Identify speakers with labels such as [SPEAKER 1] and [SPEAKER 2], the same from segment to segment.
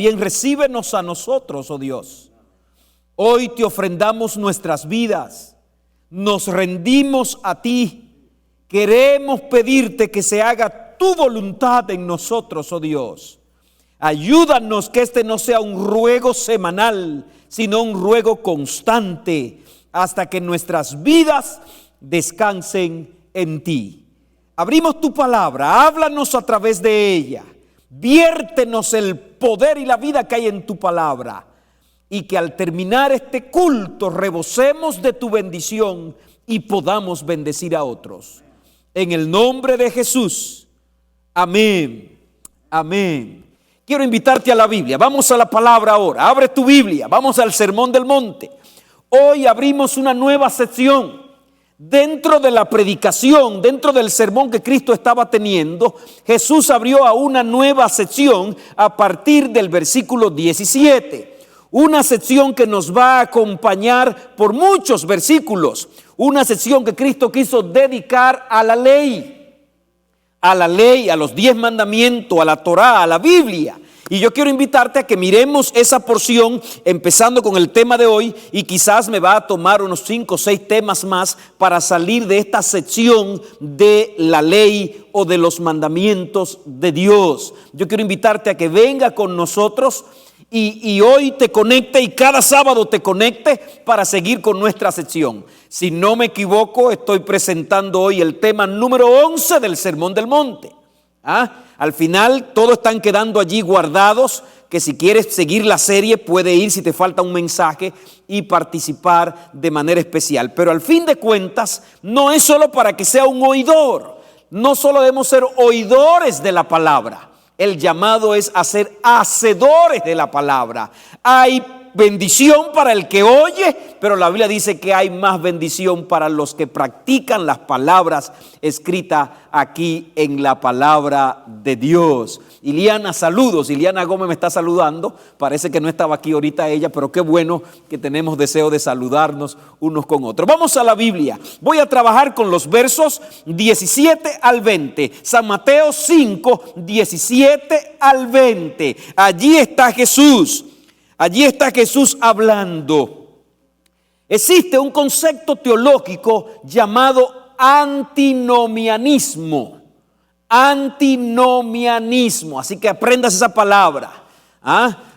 [SPEAKER 1] también recíbenos a nosotros, oh Dios. Hoy te ofrendamos nuestras vidas, nos rendimos a ti. Queremos pedirte que se haga tu voluntad en nosotros, oh Dios. Ayúdanos que este no sea un ruego semanal, sino un ruego constante, hasta que nuestras vidas descansen en ti. Abrimos tu palabra, háblanos a través de ella, viértenos el poder y la vida que hay en tu palabra, y que al terminar este culto rebosemos de tu bendición y podamos bendecir a otros. En el nombre de Jesús, amén, amén. Quiero invitarte a la Biblia, vamos a la palabra ahora, abre tu Biblia, vamos al Sermón del Monte. Hoy abrimos una nueva sección dentro de la predicación, dentro del sermón que Cristo estaba teniendo. Jesús abrió a una nueva sección a partir del versículo 17. Una sección que nos va a acompañar por muchos versículos. Una sección que Cristo quiso dedicar a la ley, a los 10 mandamientos, a la Torá, a la Biblia. Y yo quiero invitarte a que miremos esa porción, empezando con el tema de hoy, y quizás me va a tomar unos 5 o 6 temas más para salir de esta sección de la ley o de los mandamientos de Dios. Yo quiero invitarte a que venga con nosotros y hoy te conecte y cada sábado te conecte para seguir con nuestra sección. Si no me equivoco, estoy presentando hoy el tema número 11 del Sermón del Monte. Al final todos están quedando allí guardados, que si quieres seguir la serie puede ir si te falta un mensaje y participar de manera especial. Pero al fin de cuentas no es solo para que sea un oidor, no solo debemos ser oidores de la palabra. El llamado es a ser hacedores de la palabra. Hay bendición para el que oye, pero la Biblia dice que hay más bendición para los que practican las palabras escritas aquí en la palabra de Dios. Iliana, saludos. Iliana Gómez me está saludando. Parece que no estaba aquí ahorita ella, pero qué bueno que tenemos deseo de saludarnos unos con otros. Vamos a la Biblia. Voy a trabajar con los versos 17 al 20. San Mateo 5, 17 al 20. Allí está Jesús. Allí está Jesús hablando. Existe un concepto teológico llamado antinomianismo. Antinomianismo. Así que aprendas esa palabra.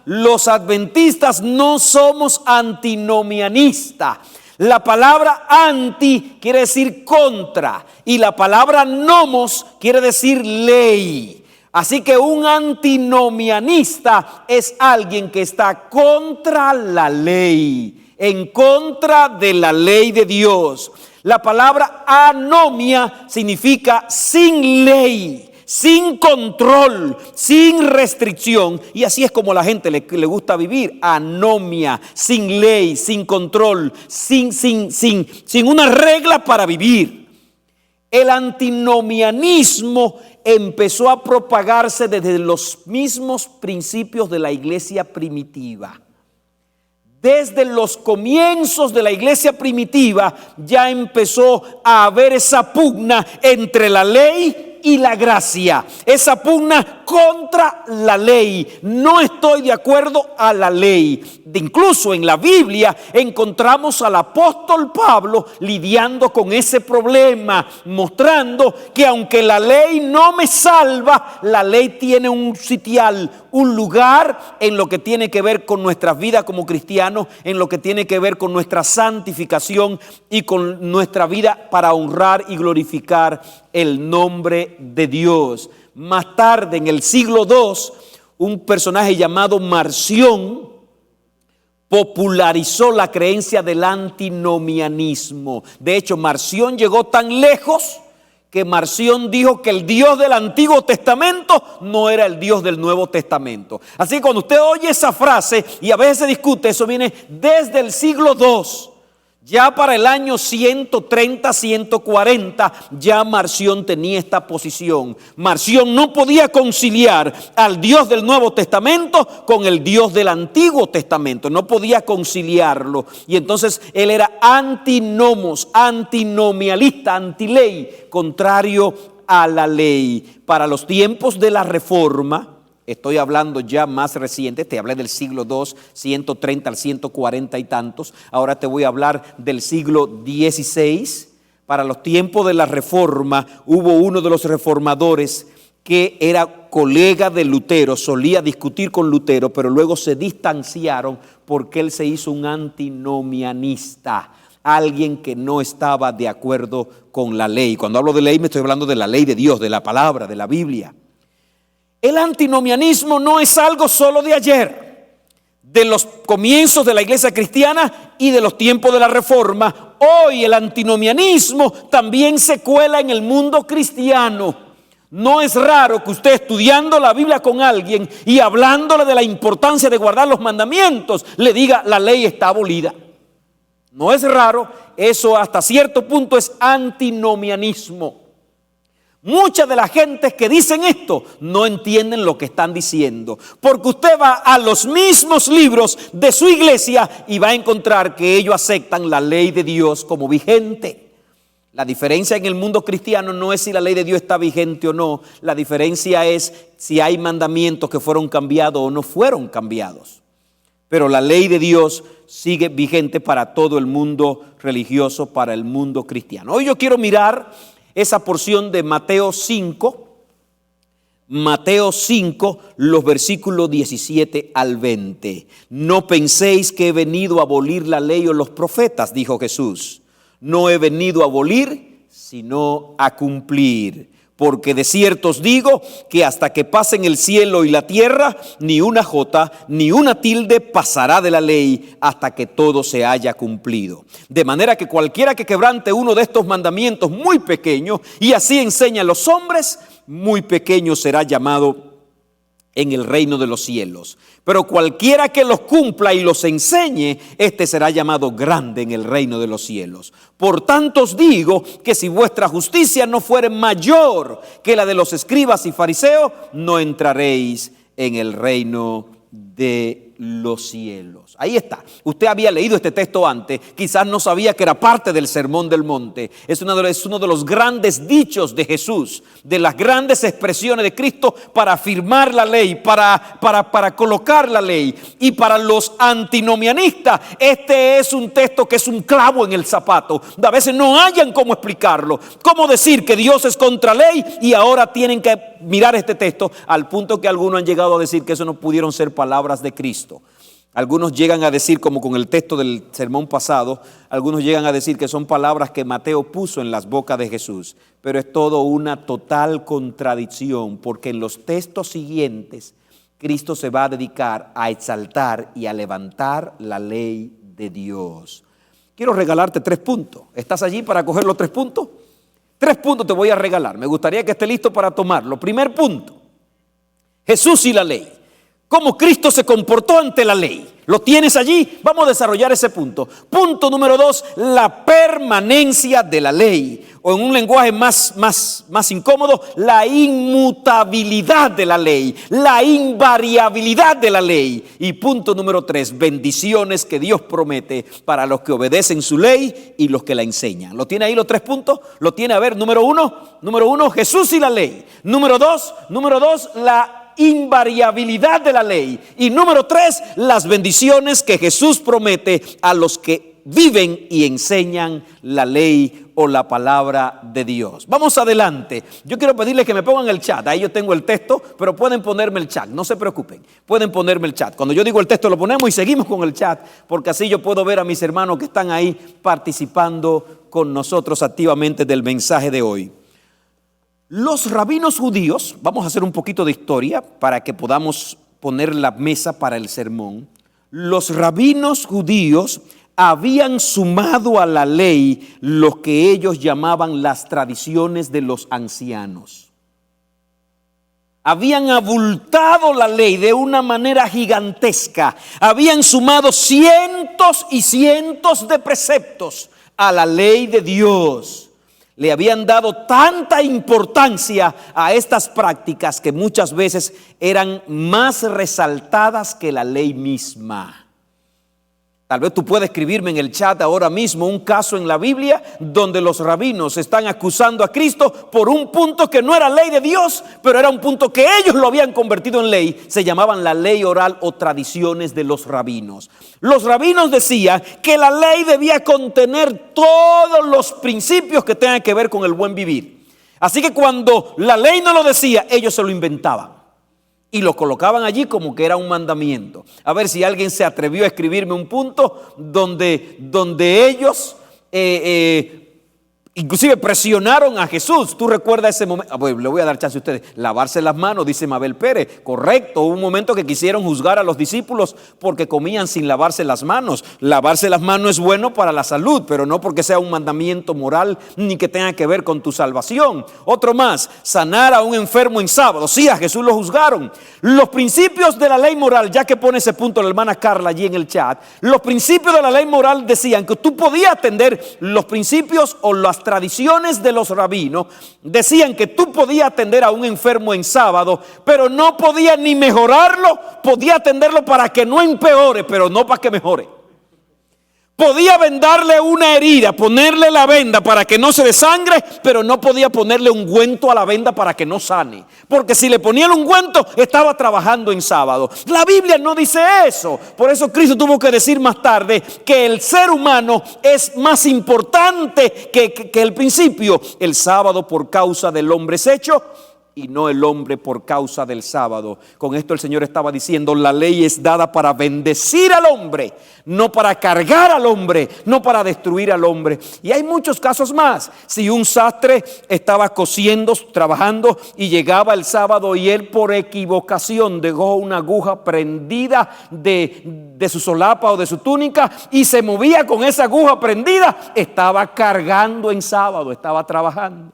[SPEAKER 1] Los adventistas no somos antinomianistas. La palabra anti quiere decir contra y la palabra nomos quiere decir ley. Así que un antinomianista es alguien que está contra la ley, en contra de la ley de Dios. La palabra anomia significa sin ley, sin control, sin restricción. Y así es como a la gente le gusta vivir. Anomia, sin ley, sin control, sin una regla para vivir. El antinomianismo empezó a propagarse desde los mismos principios de la iglesia primitiva. Desde los comienzos de la iglesia primitiva ya empezó a haber esa pugna entre la ley y la gracia, esa pugna contra la ley. No estoy de acuerdo a la ley. Incluso en la Biblia encontramos al apóstol Pablo lidiando con ese problema, mostrando que aunque la ley no me salva, la ley tiene un sitial, un lugar en lo que tiene que ver con nuestra vida como cristianos, en lo que tiene que ver con nuestra santificación y con nuestra vida para honrar y glorificar el nombre de Dios. Más tarde, en el siglo II, un personaje llamado Marción popularizó la creencia del antinomianismo. De hecho, Marción llegó tan lejos que Marción dijo que el Dios del Antiguo Testamento no era el Dios del Nuevo Testamento. Así que cuando usted oye esa frase, y a veces se discute, eso viene desde el siglo II. Ya para el año 130, 140, ya Marción tenía esta posición. Marción no podía conciliar al Dios del Nuevo Testamento con el Dios del Antiguo Testamento. No podía conciliarlo. Y entonces él era antinomos, antinomialista, antiley, contrario a la ley. Para los tiempos de la Reforma, Estoy hablando ya más reciente, te hablé del siglo II, 130 al 140 y tantos. Ahora te voy a hablar del siglo XVI. Para los tiempos de la Reforma hubo uno de los reformadores que era colega de Lutero, solía discutir con Lutero, pero luego se distanciaron porque él se hizo un antinomianista, alguien que no estaba de acuerdo con la ley. Cuando hablo de ley me estoy hablando de la ley de Dios, de la palabra, de la Biblia. El antinomianismo no es algo solo de ayer, de los comienzos de la iglesia cristiana y de los tiempos de la Reforma. Hoy el antinomianismo también se cuela en el mundo cristiano. No es raro que usted, estudiando la Biblia con alguien y hablándole de la importancia de guardar los mandamientos, le diga: la ley está abolida. No es raro, eso hasta cierto punto es antinomianismo. Muchas de las gentes que dicen esto no entienden lo que están diciendo, porque usted va a los mismos libros de su iglesia y va a encontrar que ellos aceptan la ley de Dios como vigente. La diferencia en el mundo cristiano no es si la ley de Dios está vigente o no, la diferencia es si hay mandamientos que fueron cambiados o no fueron cambiados. Pero la ley de Dios sigue vigente para todo el mundo religioso, para el mundo cristiano. Hoy yo quiero mirar esa porción de Mateo 5, los versículos 17 al 20. No penséis que he venido a abolir la ley o los profetas, dijo Jesús. No he venido a abolir, sino a cumplir. Porque de cierto os digo que hasta que pasen el cielo y la tierra, ni una jota, ni una tilde pasará de la ley hasta que todo se haya cumplido. De manera que cualquiera que quebrante uno de estos mandamientos muy pequeños y así enseña a los hombres, muy pequeño será llamado en el reino de los cielos. Pero cualquiera que los cumpla y los enseñe, este será llamado grande en el reino de los cielos. Por tanto os digo que si vuestra justicia no fuere mayor que la de los escribas y fariseos, no entraréis en el reino de los cielos. Ahí está. Usted había leído este texto antes, quizás no sabía que era parte del Sermón del Monte. Es uno de los grandes dichos de Jesús, de las grandes expresiones de Cristo para afirmar la ley, para colocar la ley. Y para los antinomianistas, este es un texto que es un clavo en el zapato. A veces no hallan cómo explicarlo. ¿Cómo decir que Dios es contra ley? Y ahora tienen que mirar este texto al punto que algunos han llegado a decir que eso no pudieron ser palabras de Cristo. Algunos llegan a decir, como con el texto del sermón pasado, algunos llegan a decir que son palabras que Mateo puso en las bocas de Jesús, pero es todo una total contradicción, porque en los textos siguientes Cristo se va a dedicar a exaltar y a levantar la ley de Dios. Quiero regalarte 3 puntos. ¿Estás allí para coger los 3 puntos? 3 puntos te voy a regalar. Me gustaría que esté listo para tomarlo. Primer punto: Jesús y la ley. ¿Cómo Cristo se comportó ante la ley? ¿Lo tienes allí? Vamos a desarrollar ese punto. Punto número 2, la permanencia de la ley. O en un lenguaje más incómodo, la inmutabilidad de la ley, la invariabilidad de la ley. Y punto número 3, bendiciones que Dios promete para los que obedecen su ley y los que la enseñan. ¿Lo tiene ahí los 3 puntos? ¿Lo tiene? A ver, número uno, Jesús y la ley. Número dos, la invariabilidad de la ley. Y número 3, las bendiciones que Jesús promete a los que viven y enseñan la ley o la palabra de Dios. Vamos adelante. Yo quiero pedirles que me pongan el chat. Ahí yo tengo el texto, pero pueden ponerme el chat. No se preocupen. Pueden ponerme el chat. Cuando yo digo el texto lo ponemos y seguimos con el chat, porque así yo puedo ver a mis hermanos que están ahí participando con nosotros activamente del mensaje de hoy. Los rabinos judíos, vamos a hacer un poquito de historia para que podamos poner la mesa para el sermón. Los rabinos judíos habían sumado a la ley lo que ellos llamaban las tradiciones de los ancianos. Habían abultado la ley de una manera gigantesca. Habían sumado cientos y cientos de preceptos a la ley de Dios. Le habían dado tanta importancia a estas prácticas que muchas veces eran más resaltadas que la ley misma. Tal vez tú puedes escribirme en el chat ahora mismo un caso en la Biblia donde los rabinos están acusando a Cristo por un punto que no era ley de Dios, pero era un punto que ellos lo habían convertido en ley. Se llamaban la ley oral o tradiciones de los rabinos. Los rabinos decían que la ley debía contener todos los principios que tengan que ver con el buen vivir. Así que cuando la ley no lo decía, ellos se lo inventaban. Y lo colocaban allí como que era un mandamiento. A ver si alguien se atrevió a escribirme un punto donde ellos inclusive presionaron a Jesús. ¿Tú recuerdas ese momento? Pues le voy a dar chance a ustedes. Lavarse las manos, dice Mabel Pérez. Correcto, hubo un momento que quisieron juzgar a los discípulos porque comían sin lavarse las manos. Lavarse las manos es bueno para la salud, pero no porque sea un mandamiento moral ni que tenga que ver con tu salvación. Otro más, sanar a un enfermo en sábado. Sí, a Jesús lo juzgaron. Los principios de la ley moral, ya que pone ese punto la hermana Carla allí en el chat, los principios de la ley moral decían que tú podías atender los principios o las tradiciones de los rabinos. Decían que tú podías atender a un enfermo en sábado, pero no podías ni mejorarlo, podía atenderlo para que no empeore, pero no para que mejore. Podía vendarle una herida, ponerle la venda para que no se desangre, pero no podía ponerle ungüento a la venda para que no sane. Porque si le ponía el ungüento, estaba trabajando en sábado. La Biblia no dice eso. Por eso Cristo tuvo que decir más tarde que el ser humano es más importante que el principio. El sábado por causa del hombre es hecho y no el hombre por causa del sábado. Con esto el Señor estaba diciendo, la ley es dada para bendecir al hombre, no para cargar al hombre, no para destruir al hombre. Y hay muchos casos más. Si un sastre estaba cosiendo, trabajando, y llegaba el sábado y él por equivocación dejó una aguja prendida de su solapa o de su túnica y se movía con esa aguja prendida, estaba cargando en sábado, estaba trabajando.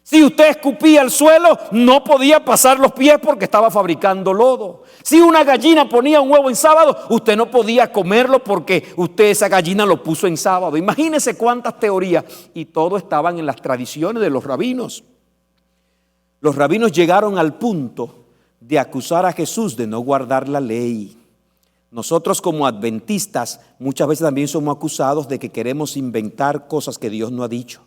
[SPEAKER 1] Si usted escupía el suelo, no podía pasar los pies porque estaba fabricando lodo. Si una gallina ponía un huevo en sábado, usted no podía comerlo porque usted esa gallina lo puso en sábado. Imagínese cuántas teorías. Y todo estaban en las tradiciones de los rabinos. Los rabinos llegaron al punto de acusar a Jesús de no guardar la ley. Nosotros como adventistas muchas veces también somos acusados de que queremos inventar cosas que Dios no ha dicho.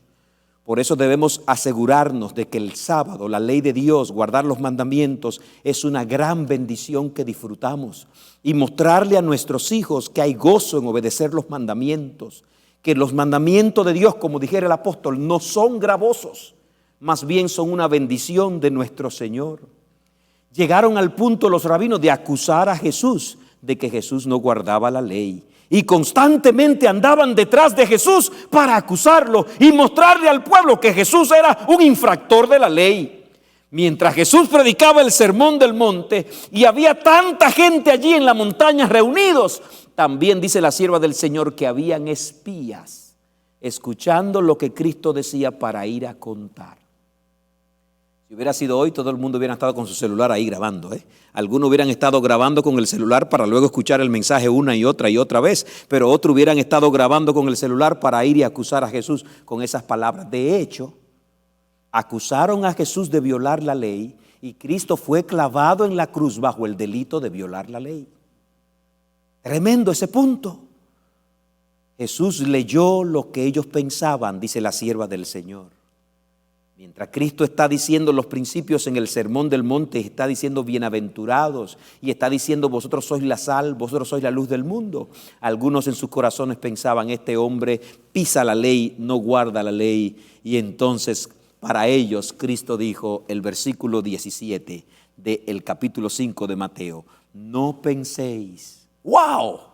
[SPEAKER 1] Por eso debemos asegurarnos de que el sábado, la ley de Dios, guardar los mandamientos, es una gran bendición que disfrutamos. Y mostrarle a nuestros hijos que hay gozo en obedecer los mandamientos. Que los mandamientos de Dios, como dijera el apóstol, no son gravosos, más bien son una bendición de nuestro Señor. Llegaron al punto los rabinos de acusar a Jesús de que Jesús no guardaba la ley. Y constantemente andaban detrás de Jesús para acusarlo y mostrarle al pueblo que Jesús era un infractor de la ley. Mientras Jesús predicaba el sermón del monte y había tanta gente allí en la montaña reunidos, también dice la sierva del Señor que habían espías escuchando lo que Cristo decía para ir a contar. Si hubiera sido hoy, todo el mundo hubiera estado con su celular ahí grabando. Algunos hubieran estado grabando con el celular para luego escuchar el mensaje una y otra vez, pero otros hubieran estado grabando con el celular para ir y acusar a Jesús con esas palabras. De hecho, acusaron a Jesús de violar la ley y Cristo fue clavado en la cruz bajo el delito de violar la ley. Tremendo ese punto. Jesús leyó lo que ellos pensaban, dice la sierva del Señor. Mientras Cristo está diciendo los principios en el sermón del monte, está diciendo bienaventurados y está diciendo vosotros sois la sal, vosotros sois la luz del mundo. Algunos en sus corazones pensaban, este hombre pisa la ley, no guarda la ley. Y entonces para ellos Cristo dijo, el versículo 17 del capítulo 5 de Mateo, no penséis. ¡Wow!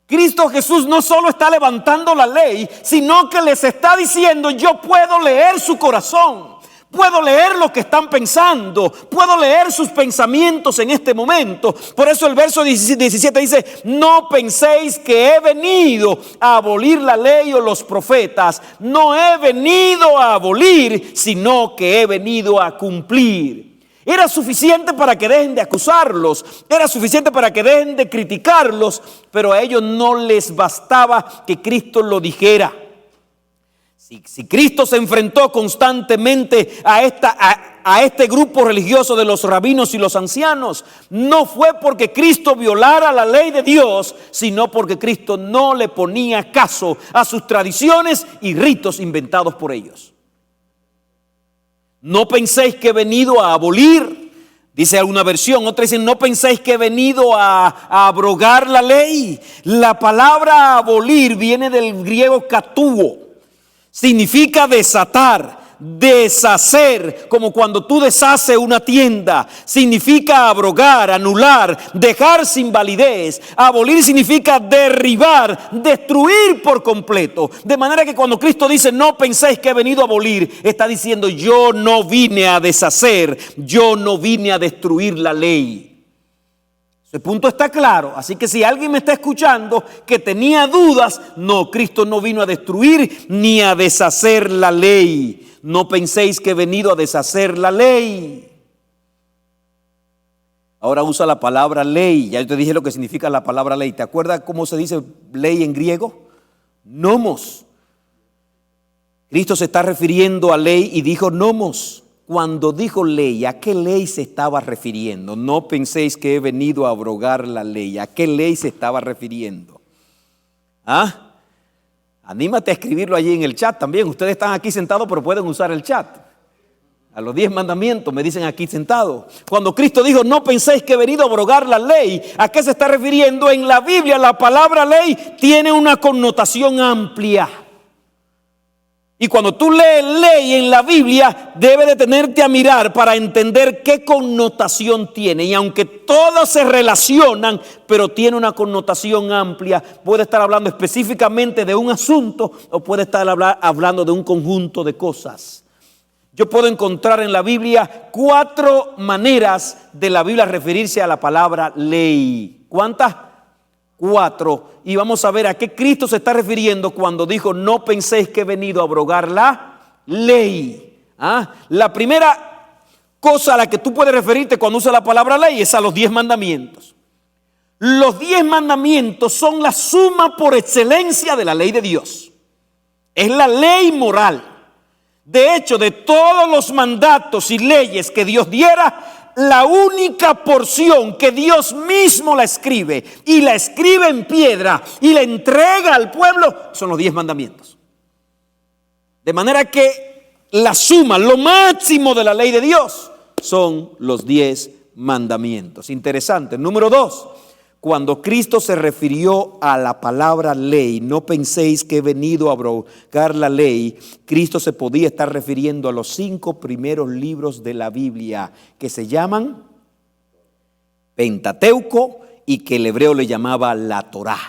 [SPEAKER 1] Cristo Jesús no solo está levantando la ley, sino que les está diciendo, yo puedo leer su corazón, puedo leer lo que están pensando, puedo leer sus pensamientos en este momento. Por eso el verso 17 dice, no penséis que he venido a abolir la ley o los profetas. No he venido a abolir, sino que he venido a cumplir. Era suficiente para que dejen de acusarlos, era suficiente para que dejen de criticarlos, pero a ellos no les bastaba que Cristo lo dijera. Si Cristo se enfrentó constantemente a este grupo religioso de los rabinos y los ancianos, no fue porque Cristo violara la ley de Dios, sino porque Cristo no le ponía caso a sus tradiciones y ritos inventados por ellos. No penséis que he venido a abolir, dice alguna versión. Otra dice, no penséis que he venido a abrogar la ley. La palabra abolir viene del griego katuo. Significa desatar, deshacer, como cuando tú deshaces una tienda. Significa abrogar, anular, dejar sin validez. Abolir significa derribar, destruir por completo. De manera que cuando Cristo dice, no penséis que he venido a abolir, está diciendo, yo no vine a deshacer, yo no vine a destruir la ley. El punto está claro, así que si alguien me está escuchando que tenía dudas, no, Cristo no vino a destruir ni a deshacer la ley. No penséis que he venido a deshacer la ley. Ahora usa la palabra ley, ya yo te dije lo que significa la palabra ley. ¿Te acuerdas cómo se dice ley en griego? Nomos. Cristo se está refiriendo a ley y dijo nomos. Cuando dijo ley, ¿a qué ley se estaba refiriendo? No penséis que he venido a abrogar la ley. ¿A qué ley se estaba refiriendo? ¿Ah? Anímate a escribirlo allí en el chat también. Ustedes están aquí sentados, pero pueden usar el chat. A los 10 mandamientos me dicen aquí sentados. Cuando Cristo dijo, no penséis que he venido a abrogar la ley, ¿a qué se está refiriendo? En la Biblia la palabra ley tiene una connotación amplia. Y cuando tú lees ley en la Biblia, debes detenerte a mirar para entender qué connotación tiene. Y aunque todas se relacionan, pero tiene una connotación amplia, puede estar hablando específicamente de un asunto o puede estar hablando de un conjunto de cosas. Yo puedo encontrar en la Biblia 4 maneras de la Biblia referirse a la palabra ley. ¿Cuántas? 4. Y vamos a ver a qué Cristo se está refiriendo cuando dijo, no penséis que he venido a abrogar la ley. La primera cosa a la que tú puedes referirte cuando usa la palabra ley es a los 10 mandamientos. Los 10 mandamientos son la suma por excelencia de la ley de Dios. Es la ley moral. De hecho, de todos los mandatos y leyes que Dios diera, la única porción que Dios mismo la escribe y la escribe en piedra y la entrega al pueblo son los 10 mandamientos. De manera que la suma, lo máximo de la ley de Dios son los 10 mandamientos. Interesante. Número 2, cuando Cristo se refirió a la palabra ley, no penséis que he venido a abrogar la ley, Cristo se podía estar refiriendo a los 5 primeros libros de la Biblia que se llaman Pentateuco y que el hebreo le llamaba la Torá.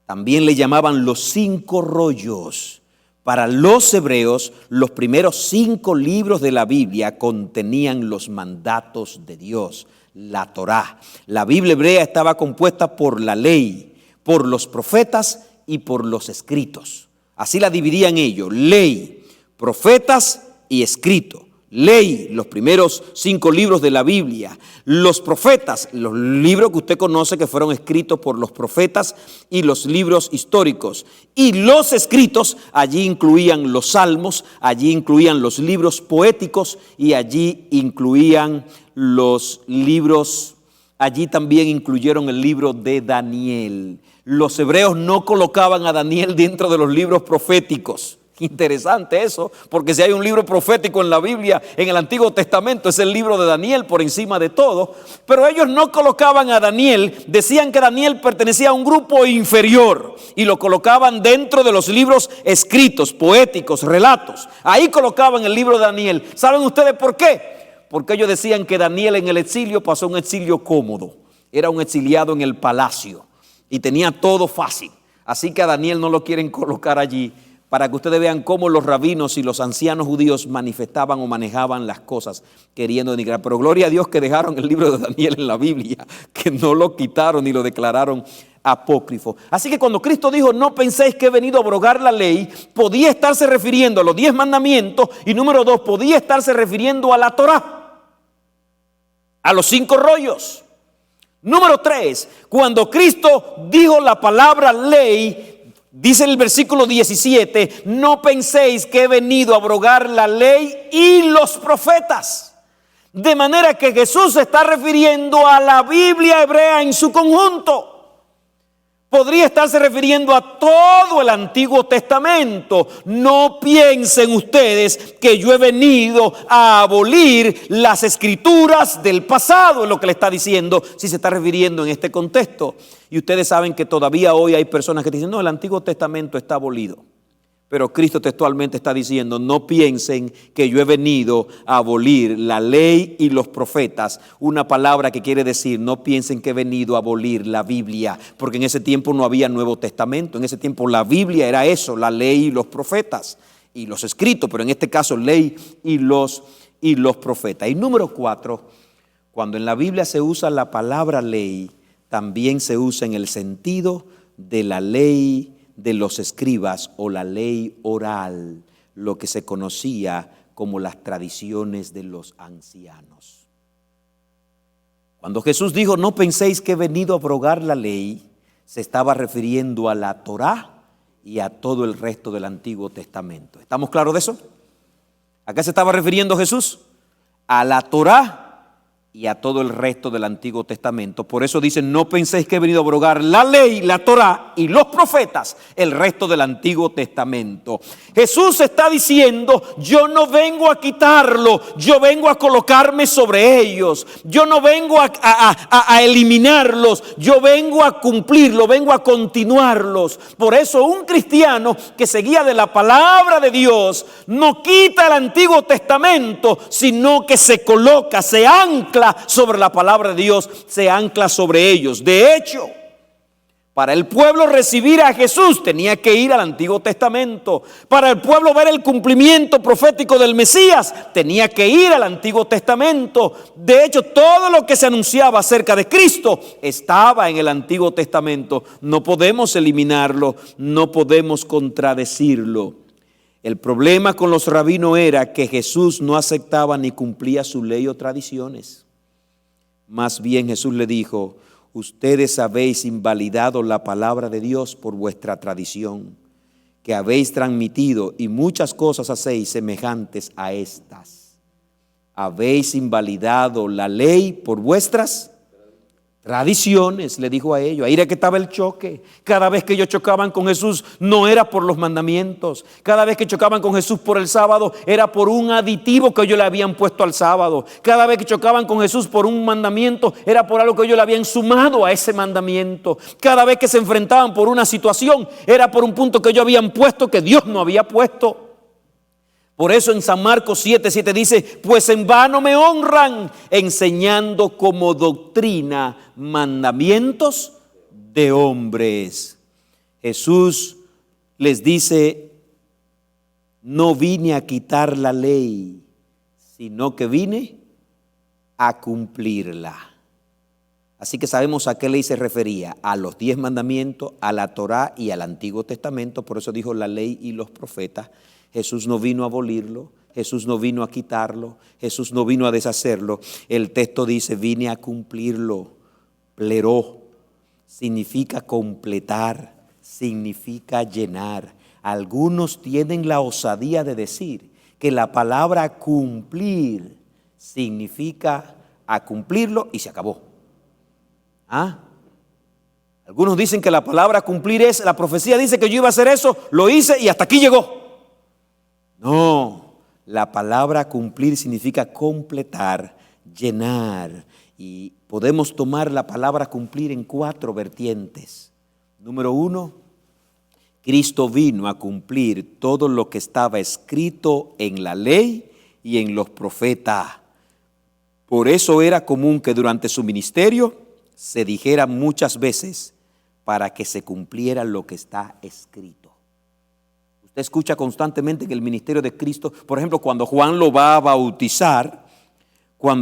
[SPEAKER 1] También le llamaban los 5 rollos. Para los hebreos, los primeros 5 libros de la Biblia contenían los mandatos de Dios. La Torá. La Biblia hebrea estaba compuesta por la ley, por los profetas y por los escritos. Así la dividían ellos: ley, profetas y escrito. Ley, los primeros 5 libros de la Biblia. Los profetas, los libros que usted conoce que fueron escritos por los profetas y los libros históricos. Y los escritos, allí incluían los salmos, allí incluían los libros poéticos y allí incluían los libros, allí también incluyeron el libro de Daniel. Los hebreos no colocaban a Daniel dentro de los libros proféticos. Interesante eso, porque si hay un libro profético en la Biblia, en el Antiguo Testamento, es el libro de Daniel por encima de todo. Pero ellos no colocaban a Daniel, decían que Daniel pertenecía a un grupo inferior y lo colocaban dentro de los libros escritos, poéticos, relatos. Ahí colocaban el libro de Daniel. ¿Saben ustedes por qué? Porque ellos decían que Daniel en el exilio pasó un exilio cómodo. Era un exiliado en el palacio y tenía todo fácil. Así que a Daniel no lo quieren colocar allí, para que ustedes vean cómo los rabinos y los ancianos judíos manifestaban o manejaban las cosas queriendo denigrar. Pero gloria a Dios que dejaron el libro de Daniel en la Biblia, que no lo quitaron ni lo declararon apócrifo. Así que cuando Cristo dijo, no penséis que he venido a abrogar la ley, podía estarse refiriendo a los 10 mandamientos y número 2, podía estarse refiriendo a la Torá, a los 5 rollos. Número 3, cuando Cristo dijo la palabra ley, Dice en el versículo 17, no penséis que he venido a abrogar la ley y los profetas. De manera que Jesús se está refiriendo a la Biblia hebrea en su conjunto. Podría estarse refiriendo a todo el Antiguo Testamento. No piensen ustedes que yo he venido a abolir las escrituras del pasado, es lo que le está diciendo, si se está refiriendo en este contexto. Y ustedes saben que todavía hoy hay personas que dicen, no, el Antiguo Testamento está abolido. Pero Cristo textualmente está diciendo, no piensen que yo he venido a abolir la ley y los profetas. Una palabra que quiere decir, no piensen que he venido a abolir la Biblia. Porque en ese tiempo no había Nuevo Testamento. En ese tiempo la Biblia era eso, la ley y los profetas. Y los escritos, pero en este caso ley y los profetas. Y número 4, cuando en la Biblia se usa la palabra ley, también se usa en el sentido de la ley de los escribas o la ley oral, lo que se conocía como las tradiciones de los ancianos. Cuando Jesús dijo, no penséis que he venido a abrogar la ley, se estaba refiriendo a la Torá y a todo el resto del Antiguo Testamento. ¿Estamos claros de eso? ¿A qué se estaba refiriendo Jesús? A la Torá y a todo el resto del Antiguo Testamento. Por eso dicen, no penséis que he venido a abrogar la ley, la Torá y los profetas, el resto del Antiguo Testamento. Jesús está diciendo, yo no vengo a quitarlo, yo vengo a colocarme sobre ellos. Yo no vengo a eliminarlos, yo vengo a cumplirlo, vengo a continuarlos. Por eso un cristiano que se guía de la palabra de Dios no quita el Antiguo Testamento, sino que se coloca, se ancla sobre la palabra de Dios, se ancla sobre ellos. De hecho, para el pueblo recibir a Jesús tenía que ir al Antiguo Testamento. Para el pueblo ver el cumplimiento profético del Mesías tenía que ir al Antiguo Testamento. De hecho, todo lo que se anunciaba acerca de Cristo estaba en el Antiguo Testamento. No podemos eliminarlo, no podemos contradecirlo. El problema con los rabinos era que Jesús no aceptaba ni cumplía su ley o tradiciones. Más bien Jesús le dijo, ustedes habéis invalidado la palabra de Dios por vuestra tradición, que habéis transmitido, y muchas cosas hacéis semejantes a estas. Habéis invalidado la ley por vuestras tradiciones, le dijo a ellos. Ahí era que estaba el choque. Cada vez que ellos chocaban con Jesús no era por los mandamientos. Cada vez que chocaban con Jesús por el sábado era por un aditivo que ellos le habían puesto al sábado. Cada vez que chocaban con Jesús por un mandamiento era por algo que ellos le habían sumado a ese mandamiento. Cada vez que se enfrentaban por una situación era por un punto que ellos habían puesto que Dios no había puesto. Por eso en San Marcos 7:7 dice, pues en vano me honran, enseñando como doctrina mandamientos de hombres. Jesús les dice, no vine a quitar la ley, sino que vine a cumplirla. Así que sabemos a qué ley se refería, a los 10 mandamientos, a la Torá y al Antiguo Testamento. Por eso dijo la ley y los profetas. Jesús no vino a abolirlo, Jesús no vino a quitarlo, Jesús no vino a deshacerlo. El texto dice, vine a cumplirlo. Pleró significa completar, significa llenar. Algunos tienen la osadía de decir que la palabra cumplir significa a cumplirlo y se acabó. Algunos dicen que la palabra cumplir es, la profecía dice que yo iba a hacer eso, lo hice y hasta aquí llegó. No, la palabra cumplir significa completar, llenar. Y podemos tomar la palabra cumplir en 4 vertientes. Número 1, Cristo vino a cumplir todo lo que estaba escrito en la ley y en los profetas. Por eso era común que durante su ministerio se dijera muchas veces para que se cumpliera lo que está escrito. Usted escucha constantemente que el ministerio de Cristo, por ejemplo, cuando Juan lo va a bautizar, Juan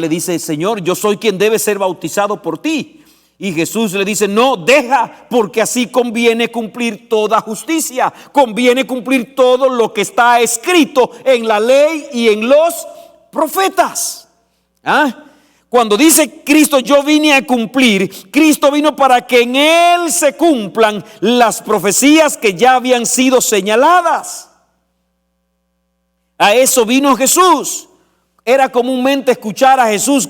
[SPEAKER 1] le dice, Señor, yo soy quien debe ser bautizado por ti. Y Jesús le dice, no, deja, porque así conviene cumplir toda justicia, conviene cumplir todo lo que está escrito en la ley y en los profetas. Cuando dice Cristo, yo vine a cumplir, Cristo vino para que en Él se cumplan las profecías que ya habían sido señaladas. A eso vino Jesús. Era comúnmente escuchar a Jesús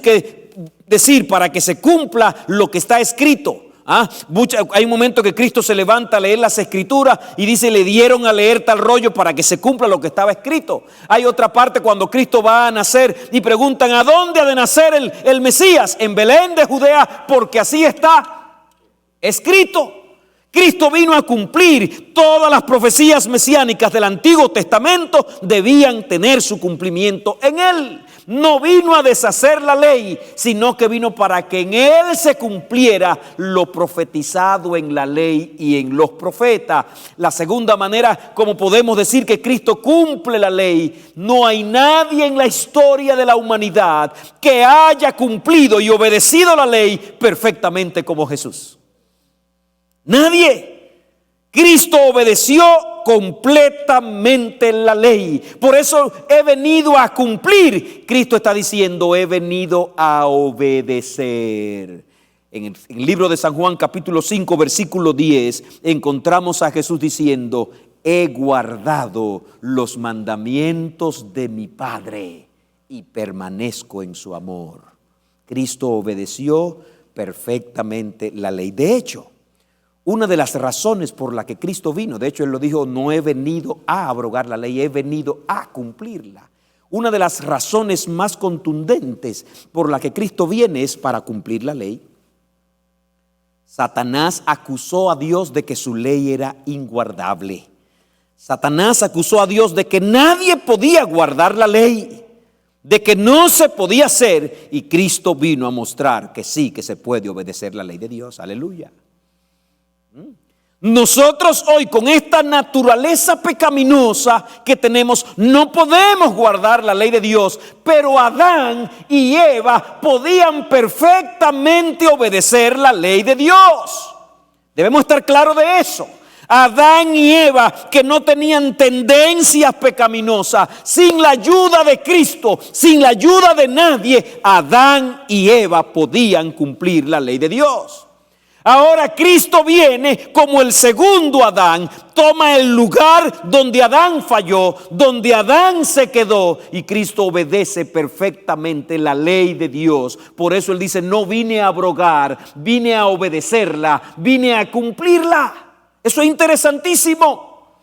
[SPEAKER 1] decir para que se cumpla lo que está escrito. Hay un momento que Cristo se levanta a leer las escrituras y dice, le dieron a leer tal rollo para que se cumpla lo que estaba escrito. Hay otra parte cuando Cristo va a nacer y preguntan, ¿a dónde ha de nacer el Mesías? En Belén de Judea, porque así está escrito. Cristo vino a cumplir todas las profecías mesiánicas del Antiguo Testamento, debían tener su cumplimiento en Él. No vino a deshacer la ley, sino que vino para que en Él se cumpliera lo profetizado en la ley y en los profetas. La segunda manera como podemos decir que Cristo cumple la ley, no hay nadie en la historia de la humanidad que haya cumplido y obedecido la ley perfectamente como Jesús. Nadie. Cristo obedeció completamente la ley. Por eso he venido a cumplir. Cristo está diciendo, he venido a obedecer. En el libro de San Juan capítulo 5 versículo 10 encontramos a Jesús diciendo, he guardado los mandamientos de mi Padre y permanezco en su amor. Cristo obedeció perfectamente la ley. De hecho, una de las razones por la que Cristo vino, de hecho Él lo dijo, no he venido a abrogar la ley, he venido a cumplirla. Una de las razones más contundentes por la que Cristo viene es para cumplir la ley. Satanás acusó a Dios de que su ley era inguardable. Satanás acusó a Dios de que nadie podía guardar la ley, de que no se podía hacer, y Cristo vino a mostrar que sí, que se puede obedecer la ley de Dios. Aleluya. Nosotros hoy con esta naturaleza pecaminosa que tenemos no podemos guardar la ley de Dios, pero Adán y Eva podían perfectamente obedecer la ley de Dios. Debemos estar claros de eso. Adán y Eva, que no tenían tendencias pecaminosas, sin la ayuda de Cristo, sin la ayuda de nadie, Adán y Eva podían cumplir la ley de Dios. Ahora Cristo viene como el segundo Adán, toma el lugar donde Adán falló, donde Adán se quedó, y Cristo obedece perfectamente la ley de Dios. Por eso Él dice, no vine a abrogar, vine a obedecerla, vine a cumplirla. Eso es interesantísimo.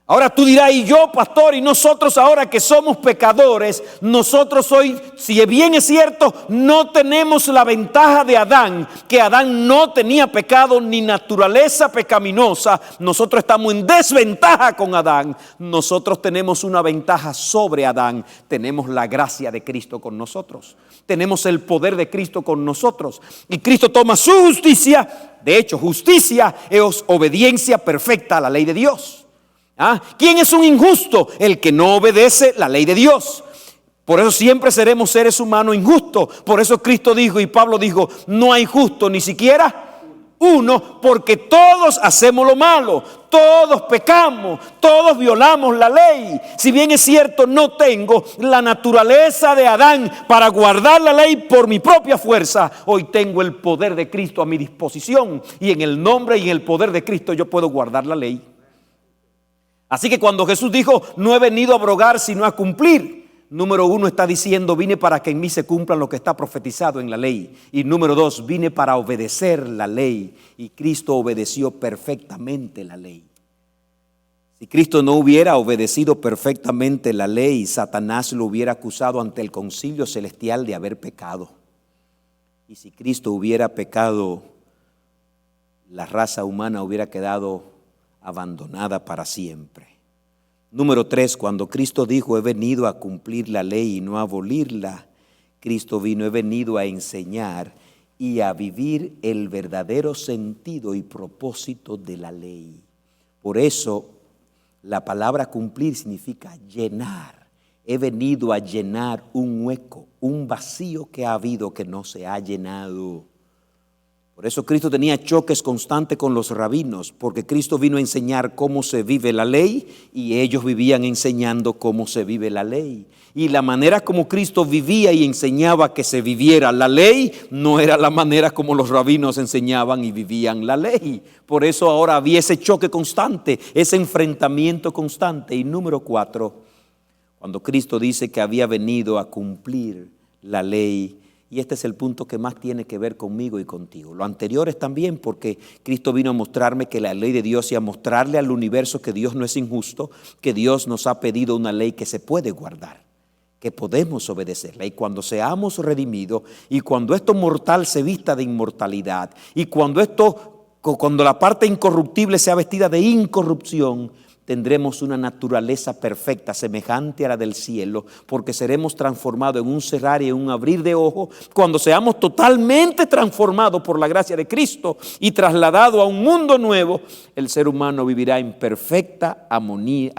[SPEAKER 1] Ahora tú dirás, y yo, pastor, y nosotros ahora que somos pecadores, nosotros hoy, si bien es cierto, no tenemos la ventaja de Adán, que Adán no tenía pecado ni naturaleza pecaminosa, nosotros estamos en desventaja con Adán. Nosotros tenemos una ventaja sobre Adán, tenemos la gracia de Cristo con nosotros, tenemos el poder de Cristo con nosotros, y Cristo toma su justicia. De hecho, justicia es obediencia perfecta a la ley de Dios. ¿Quién es un injusto? El que no obedece la ley de Dios. Por eso siempre seremos seres humanos injustos. Por eso Cristo dijo y Pablo dijo, no hay justo ni siquiera uno, porque todos hacemos lo malo, todos pecamos, todos violamos la ley. Si bien es cierto, no tengo la naturaleza de Adán para guardar la ley por mi propia fuerza, hoy tengo el poder de Cristo a mi disposición, y en el nombre y en el poder de Cristo yo puedo guardar la ley. Así que cuando Jesús dijo, no he venido a abrogar sino a cumplir, número uno está diciendo, vine para que en mí se cumpla lo que está profetizado en la ley. Y número dos, vine para obedecer la ley, y Cristo obedeció perfectamente la ley. Si Cristo no hubiera obedecido perfectamente la ley, Satanás lo hubiera acusado ante el concilio celestial de haber pecado. Y si Cristo hubiera pecado, la raza humana hubiera quedado abandonada para siempre. Número 3, cuando Cristo dijo, he venido a cumplir la ley y no a abolirla, Cristo vino, he venido a enseñar y a vivir el verdadero sentido y propósito de la ley. Por eso, la palabra cumplir significa llenar. He venido a llenar un hueco, un vacío que ha habido que no se ha llenado. Por eso Cristo tenía choques constantes con los rabinos, porque Cristo vino a enseñar cómo se vive la ley y ellos vivían enseñando cómo se vive la ley. Y la manera como Cristo vivía y enseñaba que se viviera la ley no era la manera como los rabinos enseñaban y vivían la ley. Por eso ahora había ese choque constante, ese enfrentamiento constante. Y número 4, cuando Cristo dice que había venido a cumplir la ley. Y este es el punto que más tiene que ver conmigo y contigo. Lo anterior es también porque Cristo vino a mostrarme que la ley de Dios y a mostrarle al universo que Dios no es injusto, que Dios nos ha pedido una ley que se puede guardar, que podemos obedecerla. Y cuando seamos redimidos y cuando esto mortal se vista de inmortalidad y cuando la parte incorruptible sea vestida de incorrupción, tendremos una naturaleza perfecta, semejante a la del cielo, porque seremos transformados en un cerrar y en un abrir de ojos. Cuando seamos totalmente transformados por la gracia de Cristo y trasladados a un mundo nuevo, el ser humano vivirá en perfecta armonía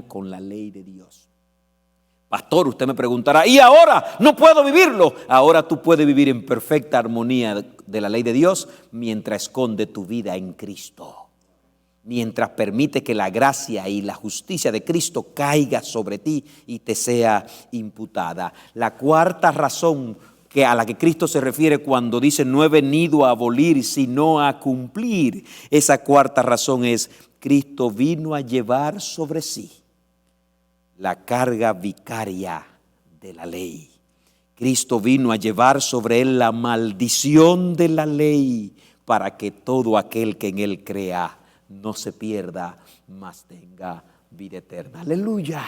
[SPEAKER 1] con la ley de Dios. Pastor, usted me preguntará, ¿y ahora no puedo vivirlo? Ahora tú puedes vivir en perfecta armonía de la ley de Dios mientras esconde tu vida en Cristo. Mientras permite que la gracia y la justicia de Cristo caiga sobre ti y te sea imputada. La cuarta razón a la que Cristo se refiere cuando dice no he venido a abolir sino a cumplir, esa cuarta razón es: Cristo vino a llevar sobre sí la carga vicaria de la ley. Cristo vino a llevar sobre él la maldición de la ley para que todo aquel que en él crea no se pierda, mas tenga vida eterna. Aleluya.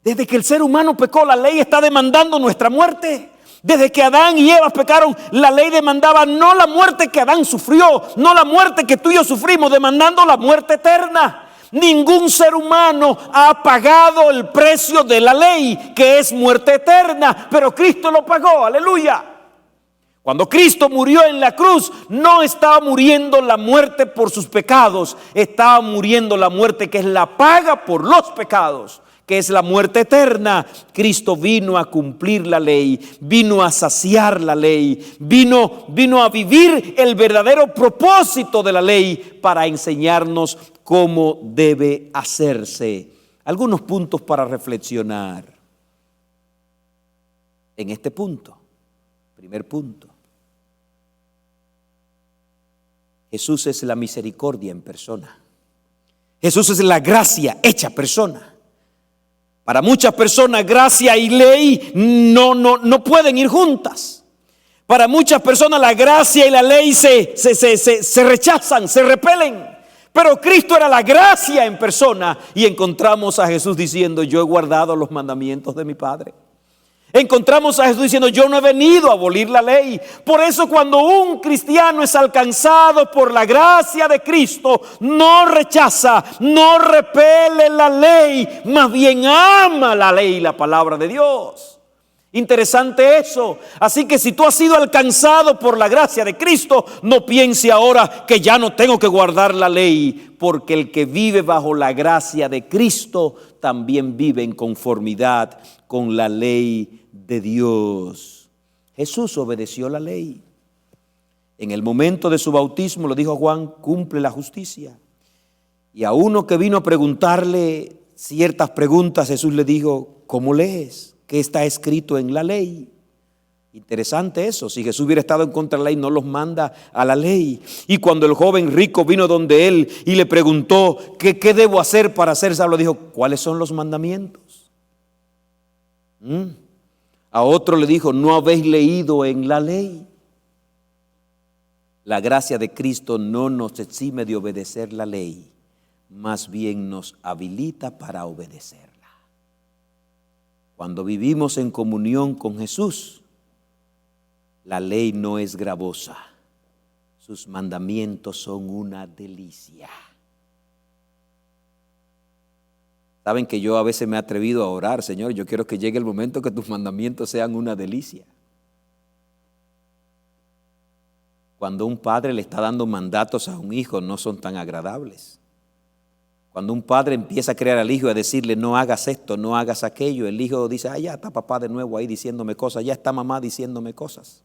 [SPEAKER 1] Desde que el ser humano pecó, la ley está demandando nuestra muerte. Desde que Adán y Eva pecaron, la ley demandaba no la muerte que Adán sufrió, no la muerte que tú y yo sufrimos, demandando la muerte eterna. Ningún ser humano ha pagado el precio de la ley, que es muerte eterna, pero Cristo lo pagó. Aleluya. Cuando Cristo murió en la cruz, no estaba muriendo la muerte por sus pecados, estaba muriendo la muerte que es la paga por los pecados, que es la muerte eterna. Cristo vino a cumplir la ley, vino a saciar la ley, vino a vivir el verdadero propósito de la ley para enseñarnos cómo debe hacerse. Algunos puntos para reflexionar en este punto. Primer punto: Jesús es la misericordia en persona. Jesús es la gracia hecha persona. Para muchas personas, gracia y ley no pueden ir juntas. Para muchas personas, la gracia y la ley se rechazan, se repelen. Pero Cristo era la gracia en persona y encontramos a Jesús diciendo: yo he guardado los mandamientos de mi Padre. Encontramos a Jesús diciendo: yo no he venido a abolir la ley. Por eso cuando un cristiano es alcanzado por la gracia de Cristo, no rechaza, no repele la ley, más bien ama la ley y la palabra de Dios. Interesante eso. Así que si tú has sido alcanzado por la gracia de Cristo, no piense ahora que ya no tengo que guardar la ley, porque el que vive bajo la gracia de Cristo también vive en conformidad con la ley de Dios. Jesús obedeció la ley. En el momento de su bautismo le dijo a Juan: cumple la justicia. Y a uno que vino a preguntarle ciertas preguntas, Jesús le dijo: ¿cómo lees? ¿Qué está escrito en la ley? Interesante eso. Si Jesús hubiera estado en contra de la ley, no los manda a la ley. Y cuando el joven rico vino donde él y le preguntó: ¿qué debo hacer para ser salvo?, dijo: ¿cuáles son los mandamientos? A otro le dijo: ¿no habéis leído en la ley? La gracia de Cristo no nos exime de obedecer la ley, más bien nos habilita para obedecerla. Cuando vivimos en comunión con Jesús, la ley no es gravosa, sus mandamientos son una delicia. Saben que yo a veces me he atrevido a orar: Señor, yo quiero que llegue el momento que tus mandamientos sean una delicia. Cuando un padre le está dando mandatos a un hijo, no son tan agradables. Cuando un padre empieza a crear al hijo y a decirle: no hagas esto, no hagas aquello, el hijo dice: ya está papá de nuevo ahí diciéndome cosas, ya está mamá diciéndome cosas.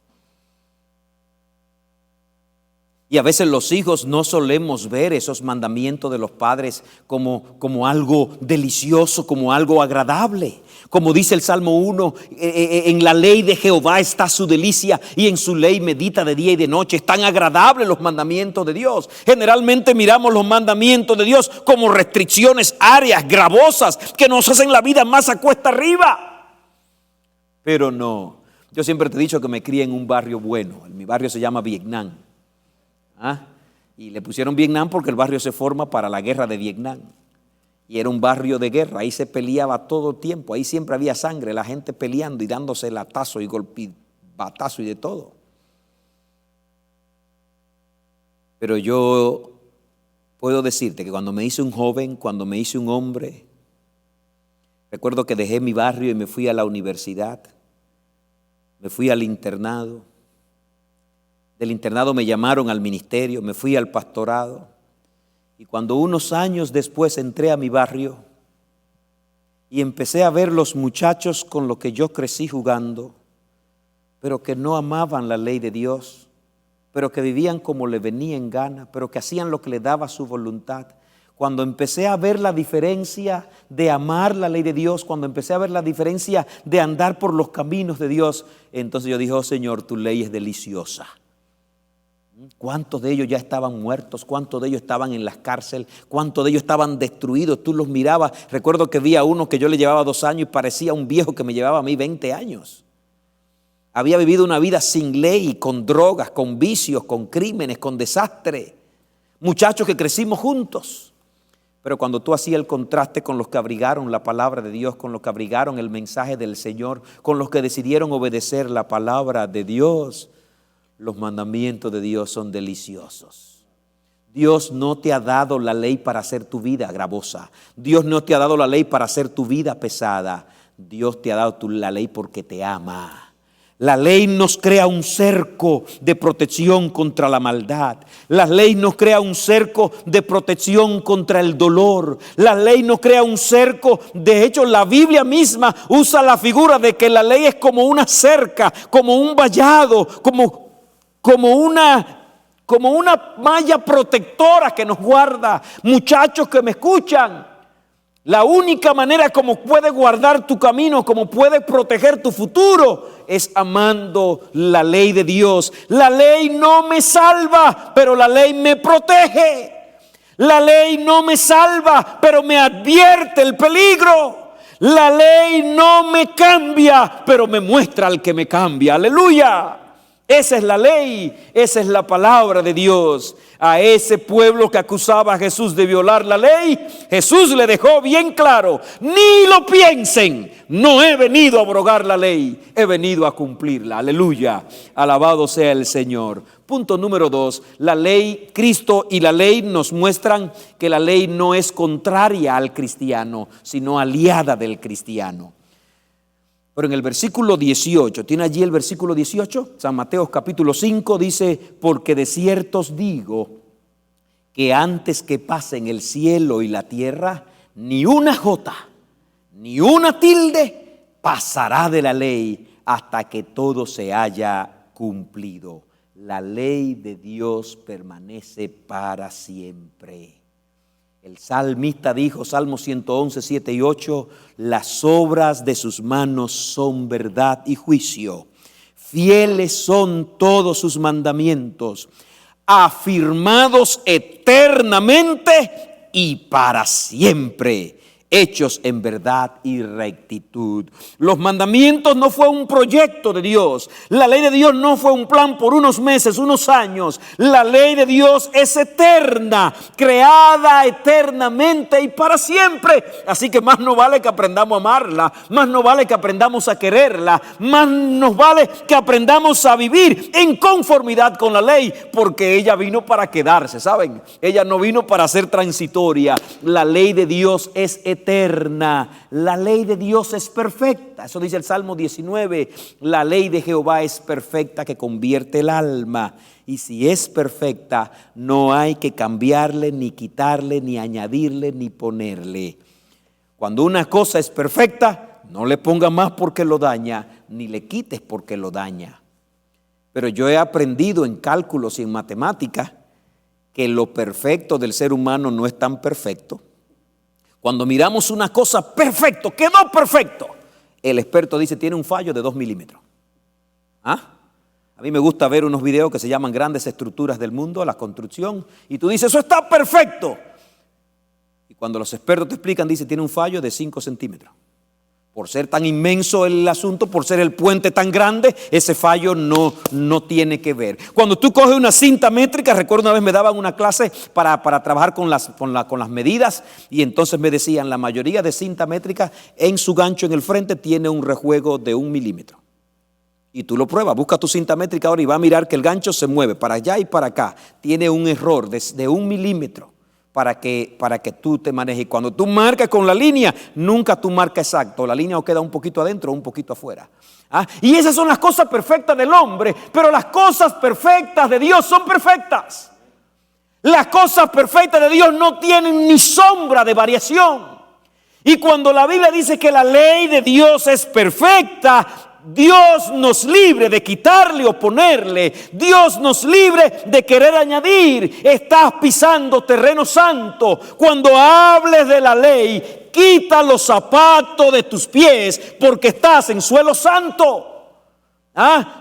[SPEAKER 1] Y a veces los hijos no solemos ver esos mandamientos de los padres como algo delicioso, como algo agradable. Como dice el Salmo 1, en la ley de Jehová está su delicia y en su ley medita de día y de noche. Están agradables los mandamientos de Dios. Generalmente miramos los mandamientos de Dios como restricciones áreas, gravosas, que nos hacen la vida más a cuesta arriba. Pero no, yo siempre te he dicho que me crié en un barrio bueno. Mi barrio se llama Vietnam. Y le pusieron Vietnam porque el barrio se forma para la guerra de Vietnam. Y era un barrio de guerra, ahí se peleaba todo el tiempo, ahí siempre había sangre, la gente peleando y dándose latazo y golpe, batazo y de todo. Pero yo puedo decirte que cuando me hice un joven, cuando me hice un hombre, recuerdo que dejé mi barrio y me fui a la universidad, me fui al internado. Del internado me llamaron al ministerio, me fui al pastorado. Y cuando unos años después entré a mi barrio y empecé a ver los muchachos con los que yo crecí jugando, pero que no amaban la ley de Dios, pero que vivían como le venía en gana, pero que hacían lo que le daba su voluntad. Cuando empecé a ver la diferencia de amar la ley de Dios, cuando empecé a ver la diferencia de andar por los caminos de Dios, entonces yo dije: oh Señor, tu ley es deliciosa. ¿Cuántos de ellos ya estaban muertos? ¿Cuántos de ellos estaban en las cárceles? ¿Cuántos de ellos estaban destruidos? Tú los mirabas. Recuerdo que vi a uno que yo le llevaba 2 años y parecía un viejo que me llevaba a mí 20 años. Había vivido una vida sin ley, con drogas, con vicios, con crímenes, con desastre. Muchachos que crecimos juntos. Pero cuando tú hacías el contraste con los que abrigaron la palabra de Dios, con los que abrigaron el mensaje del Señor, con los que decidieron obedecer la palabra de Dios, los mandamientos de Dios son deliciosos. Dios no te ha dado la ley para hacer tu vida gravosa. Dios no te ha dado la ley para hacer tu vida pesada. Dios te ha dado la ley porque te ama. La ley nos crea un cerco de protección contra la maldad. La ley nos crea un cerco de protección contra el dolor. La ley nos crea un cerco. De hecho, la Biblia misma usa la figura de que la ley es como una cerca, como un vallado, como una malla protectora que nos guarda. Muchachos que me escuchan, la única manera como puedes guardar tu camino, como puedes proteger tu futuro, es amando la ley de Dios. La ley no me salva, pero la ley me protege. La ley no me salva, pero me advierte el peligro. La ley no me cambia, pero me muestra al que me cambia. Aleluya. Esa es la ley, esa es la palabra de Dios. A ese pueblo que acusaba a Jesús de violar la ley, Jesús le dejó bien claro: ni lo piensen, no he venido a abrogar la ley, he venido a cumplirla. Aleluya, alabado sea el Señor. Punto número 2, la ley, Cristo y la ley nos muestran que la ley no es contraria al cristiano, sino aliada del cristiano. Pero en el versículo 18, ¿tiene allí el versículo 18? San Mateo capítulo 5 dice: porque de cierto os digo que antes que pasen el cielo y la tierra, ni una jota, ni una tilde pasará de la ley hasta que todo se haya cumplido. La ley de Dios permanece para siempre. El salmista dijo, Salmo 111, 7 y 8, las obras de sus manos son verdad y juicio. Fieles son todos sus mandamientos, afirmados eternamente y para siempre, hechos en verdad y rectitud. Los mandamientos no fue un proyecto de Dios. La ley de Dios no fue un plan por unos meses, unos años. La ley de Dios es eterna, creada eternamente y para siempre. Así que más nos vale que aprendamos a amarla, más nos vale que aprendamos a quererla, más nos vale que aprendamos a vivir en conformidad con la ley, porque ella vino para quedarse, ¿saben? Ella no vino para ser transitoria. La ley de Dios es eterna. La ley de Dios es perfecta. Eso dice el Salmo 19. La ley de Jehová es perfecta, que convierte el alma. Y si es perfecta, no hay que cambiarle, ni quitarle, ni añadirle, ni ponerle. Cuando una cosa es perfecta, no le ponga más porque lo daña, ni le quites porque lo daña. Pero yo he aprendido en cálculos y en matemáticas que lo perfecto del ser humano no es tan perfecto. Cuando miramos una cosa perfecto, quedó perfecto, el experto dice tiene un fallo de 2 milímetros. ¿Ah? A mí me gusta ver unos videos que se llaman Grandes Estructuras del Mundo, la construcción, y tú dices, eso está perfecto. Y cuando los expertos te explican, dice, tiene un fallo de 5 centímetros. Por ser tan inmenso el asunto, por ser el puente tan grande, ese fallo no tiene que ver. Cuando tú coges una cinta métrica, recuerdo una vez me daban una clase para trabajar con las medidas, y entonces me decían, la mayoría de cinta métrica en su gancho en el frente tiene un rejuego de 1 milímetro. Y tú lo pruebas, busca tu cinta métrica ahora y va a mirar que el gancho se mueve para allá y para acá. Tiene un error de 1 milímetro para que tú te manejes. Y cuando tú marcas con la línea, nunca tú marcas exacto. La línea o queda un poquito adentro o un poquito afuera. Y esas son las cosas perfectas del hombre, pero las cosas perfectas de Dios son perfectas. Las cosas perfectas de Dios no tienen ni sombra de variación. Y cuando la Biblia dice que la ley de Dios es perfecta, Dios nos libre de quitarle o ponerle. Dios nos libre de querer añadir. Estás pisando terreno santo. Cuando hables de la ley, quita los zapatos de tus pies porque estás en suelo santo.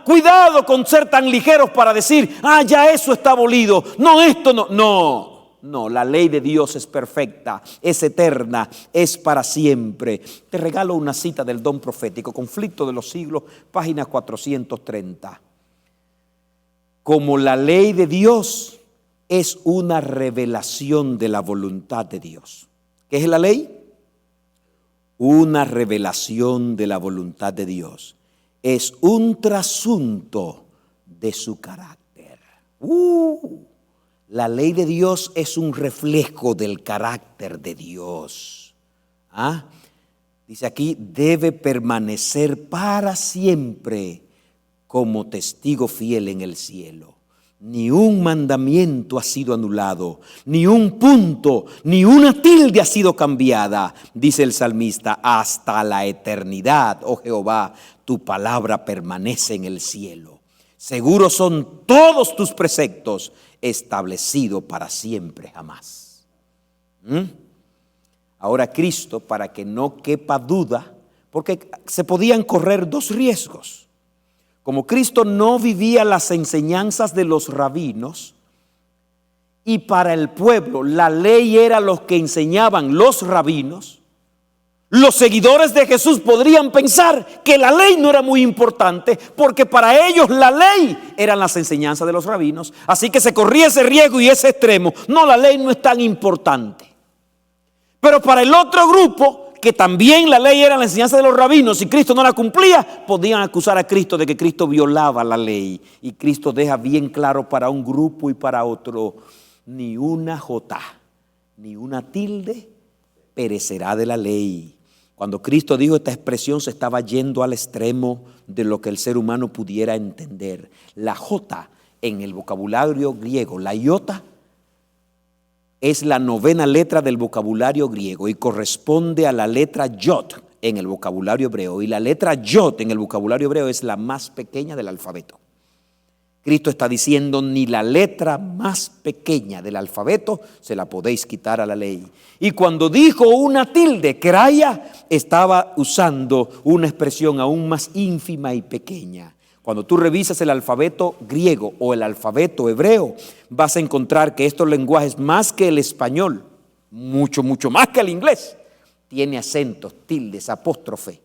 [SPEAKER 1] Cuidado con ser tan ligeros para decir, ya eso está abolido. No, esto no. No, la ley de Dios es perfecta, es eterna, es para siempre. Te regalo una cita del don profético, Conflicto de los Siglos, página 430. Como la ley de Dios es una revelación de la voluntad de Dios. ¿Qué es la ley? Una revelación de la voluntad de Dios. Es un trasunto de su carácter. La ley de Dios es un reflejo del carácter de Dios. Dice aquí, debe permanecer para siempre como testigo fiel en el cielo. Ni un mandamiento ha sido anulado, ni un punto, ni una tilde ha sido cambiada, dice el salmista, hasta la eternidad, oh Jehová, tu palabra permanece en el cielo. Seguros son todos tus preceptos, establecido para siempre jamás. Ahora Cristo, para que no quepa duda, porque se podían correr 2 riesgos. Como Cristo no vivía las enseñanzas de los rabinos, y para el pueblo la ley era lo que enseñaban los rabinos, los seguidores de Jesús podrían pensar que la ley no era muy importante porque para ellos la ley eran las enseñanzas de los rabinos. Así que se corría ese riesgo y ese extremo. No, la ley no es tan importante. Pero para el otro grupo, que también la ley era la enseñanza de los rabinos y Cristo no la cumplía, podían acusar a Cristo de que Cristo violaba la ley. Y Cristo deja bien claro para un grupo y para otro, ni una jota, ni una tilde perecerá de la ley. Cuando Cristo dijo esta expresión, se estaba yendo al extremo de lo que el ser humano pudiera entender. La jota en el vocabulario griego, la iota, es la 9ª letra del vocabulario griego y corresponde a la letra yod en el vocabulario hebreo. Y la letra yod en el vocabulario hebreo es la más pequeña del alfabeto. Cristo está diciendo, ni la letra más pequeña del alfabeto se la podéis quitar a la ley. Y cuando dijo una tilde, kraia, estaba usando una expresión aún más ínfima y pequeña. Cuando tú revisas el alfabeto griego o el alfabeto hebreo, vas a encontrar que estos lenguajes, más que el español, mucho más que el inglés, tiene acentos, tildes, apóstrofe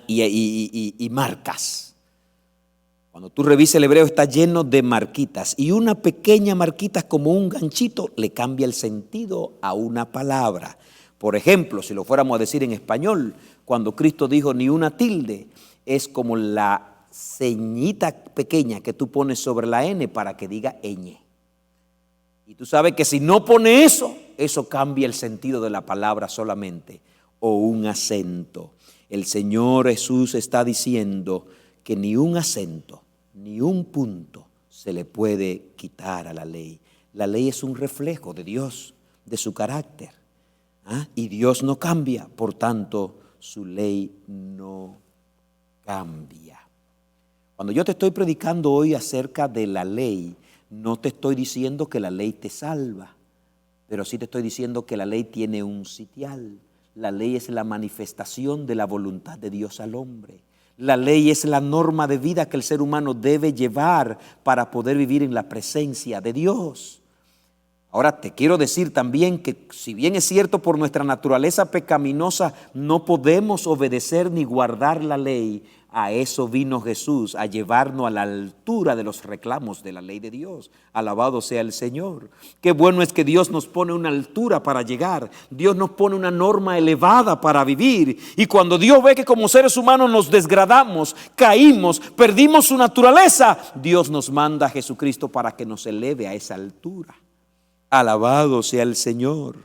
[SPEAKER 1] y marcas. Cuando tú revisas el hebreo está lleno de marquitas y una pequeña marquita como un ganchito le cambia el sentido a una palabra. Por ejemplo, si lo fuéramos a decir en español, cuando Cristo dijo ni una tilde, es como la ceñita pequeña que tú pones sobre la N para que diga ñ. Y tú sabes que si no pone eso cambia el sentido de la palabra solamente, o un acento. El Señor Jesús está diciendo que ni un acento, ni un punto se le puede quitar a la ley. La ley es un reflejo de Dios, de su carácter. Y Dios no cambia, por tanto, su ley no cambia. Cuando yo te estoy predicando hoy acerca de la ley, No te estoy diciendo que la ley te salva, pero sí te estoy diciendo que la ley tiene un sitial. La ley es la manifestación de la voluntad de Dios al hombre. La ley es la norma de vida que el ser humano debe llevar para poder vivir en la presencia de Dios. Ahora te quiero decir también que si bien es cierto por nuestra naturaleza pecaminosa no podemos obedecer ni guardar la ley, a eso vino Jesús, a llevarnos a la altura de los reclamos de la ley de Dios. Alabado sea el Señor. Qué bueno es que Dios nos pone una altura para llegar. Dios nos pone una norma elevada para vivir. Y cuando Dios ve que como seres humanos nos desgradamos, caímos, perdimos su naturaleza, Dios nos manda a Jesucristo para que nos eleve a esa altura. Alabado sea el Señor.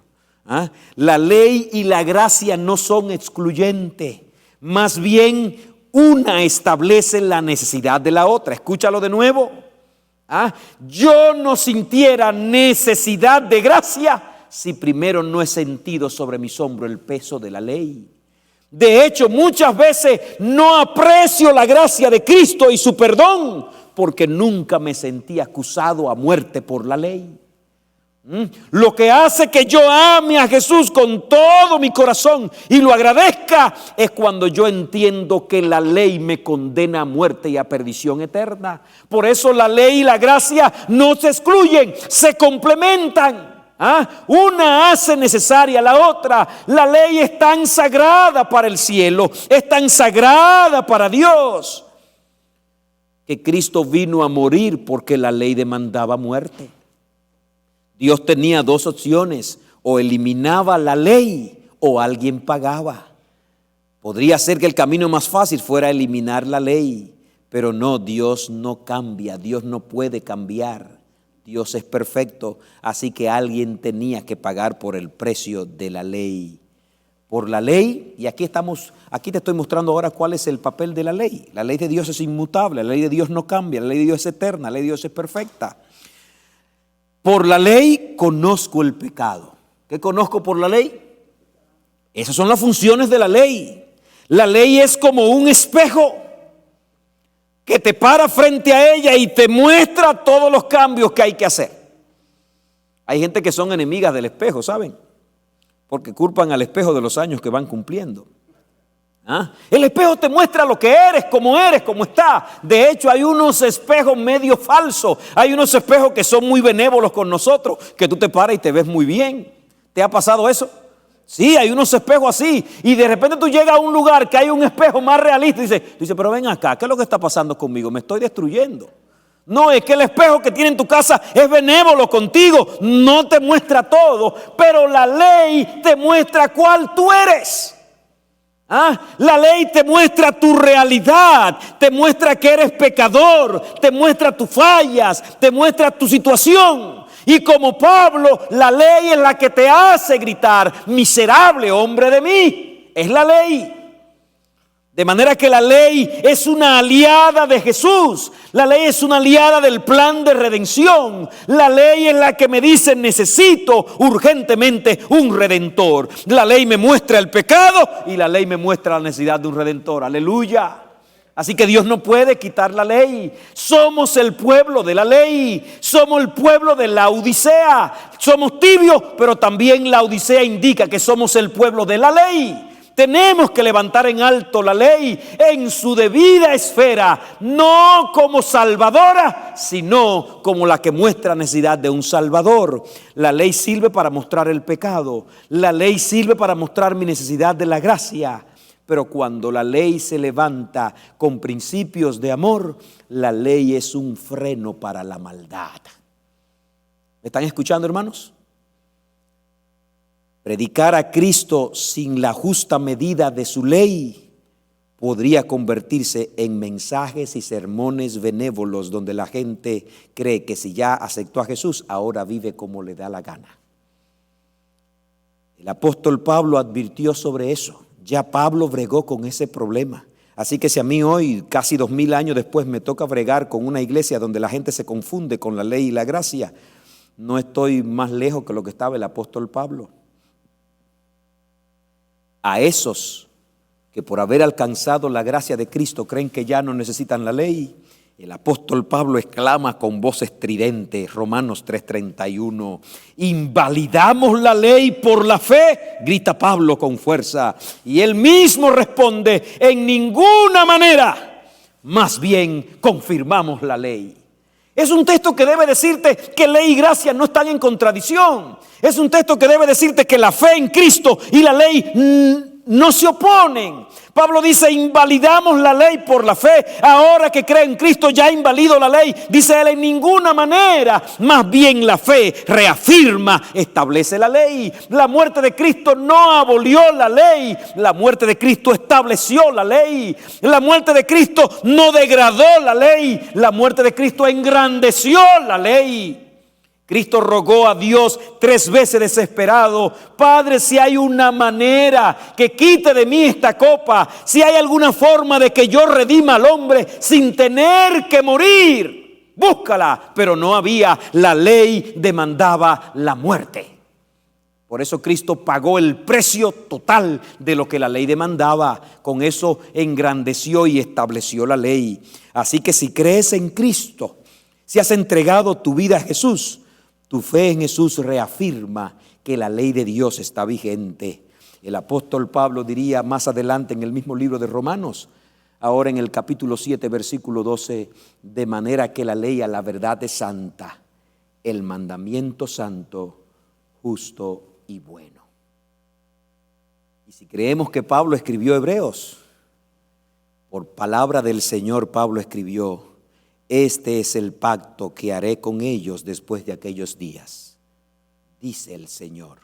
[SPEAKER 1] ¿Ah? La ley y la gracia no son excluyentes, más bien una establece la necesidad de la otra. Escúchalo de nuevo. ¿Ah? Yo no sintiera necesidad de gracia si primero no he sentido sobre mis hombros el peso de la ley. De hecho, muchas veces no aprecio la gracia de Cristo y su perdón porque nunca me sentí acusado a muerte por la ley. Lo que hace que yo ame a Jesús con todo mi corazón y lo agradezca es cuando yo entiendo que la ley me condena a muerte y a perdición eterna. Por eso la ley y la gracia no se excluyen, se complementan. Una hace necesaria la otra. La ley es tan sagrada para el cielo, es tan sagrada para Dios, que Cristo vino a morir porque la ley demandaba muerte. Dios tenía dos opciones: o eliminaba la ley o alguien pagaba. Podría ser que el camino más fácil fuera eliminar la ley, pero no, Dios no cambia, Dios no puede cambiar. Dios es perfecto, así que alguien tenía que pagar por el precio de la ley. Por la ley, y aquí te estoy mostrando ahora cuál es el papel de la ley. La ley de Dios es inmutable, la ley de Dios no cambia, la ley de Dios es eterna, la ley de Dios es perfecta. Por la ley conozco el pecado. ¿Qué conozco por la ley? Esas son las funciones de la ley. La ley es como un espejo que te para frente a ella y te muestra todos los cambios que hay que hacer. Hay gente que son enemigas del espejo, ¿saben? Porque culpan al espejo de los años que van cumpliendo. El espejo te muestra lo que eres, cómo está. De hecho, hay unos espejos medio falsos. Hay unos espejos que son muy benévolos con nosotros, que tú te paras y te ves muy bien. ¿Te ha pasado eso? Sí, hay unos espejos así. Y de repente tú llegas a un lugar que hay un espejo más realista y dices, pero ven acá, ¿qué es lo que está pasando conmigo? Me estoy destruyendo. No, es que el espejo que tiene en tu casa es benévolo contigo, no te muestra todo, pero la ley te muestra cuál tú eres. La ley te muestra tu realidad, te muestra que eres pecador, te muestra tus fallas, te muestra tu situación. Y como Pablo, la ley es la que te hace gritar, miserable hombre de mí. Es la ley. De manera que la ley es una aliada de Jesús. La ley es una aliada del plan de redención. La ley es la que me dice, necesito urgentemente un redentor. La ley me muestra el pecado y la ley me muestra la necesidad de un redentor. Aleluya. Así que Dios no puede quitar la ley. Somos el pueblo de la ley. Somos el pueblo de la Odisea. Somos tibios, pero también la Odisea indica que somos el pueblo de la ley. Tenemos que levantar en alto la ley en su debida esfera, no como salvadora, sino como la que muestra necesidad de un salvador. La ley sirve para mostrar el pecado, la ley sirve para mostrar mi necesidad de la gracia, pero cuando la ley se levanta con principios de amor, la ley es un freno para la maldad. ¿Me están escuchando, hermanos? Predicar a Cristo sin la justa medida de su ley podría convertirse en mensajes y sermones benévolos donde la gente cree que si ya aceptó a Jesús, ahora vive como le da la gana. El apóstol Pablo advirtió sobre eso. Ya Pablo bregó con ese problema. Así que si a mí hoy, casi 2000 años después, me toca bregar con una iglesia donde la gente se confunde con la ley y la gracia, no estoy más lejos que lo que estaba el apóstol Pablo. A esos que por haber alcanzado la gracia de Cristo creen que ya no necesitan la ley, El apóstol Pablo exclama con voz estridente, Romanos 3:31, invalidamos la ley por la fe, grita Pablo con fuerza, y él mismo responde, en ninguna manera, más bien confirmamos la ley. Es un texto que debe decirte que ley y gracia no están en contradicción. Es un texto que debe decirte que la fe en Cristo y la ley no se oponen. Pablo dice, invalidamos la ley por la fe. Ahora que cree en Cristo ya invalido la ley. Dice él, en ninguna manera. Más bien la fe reafirma, establece la ley. La muerte de Cristo no abolió la ley. La muerte de Cristo estableció la ley. La muerte de Cristo no degradó la ley. La muerte de Cristo engrandeció la ley. Cristo rogó a Dios 3 veces desesperado, Padre, si hay una manera que quite de mí esta copa, si hay alguna forma de que yo redima al hombre sin tener que morir, búscala. Pero no había, la ley demandaba la muerte. Por eso Cristo pagó el precio total de lo que la ley demandaba. Con eso engrandeció y estableció la ley. Así que si crees en Cristo, si has entregado tu vida a Jesús, tu fe en Jesús reafirma que la ley de Dios está vigente. El apóstol Pablo diría más adelante en el mismo libro de Romanos, ahora en el capítulo 7, versículo 12, de manera que la ley a la verdad es santa, el mandamiento santo, justo y bueno. Y si creemos que Pablo escribió Hebreos, por palabra del Señor Pablo escribió, este es el pacto que haré con ellos después de aquellos días, dice el Señor.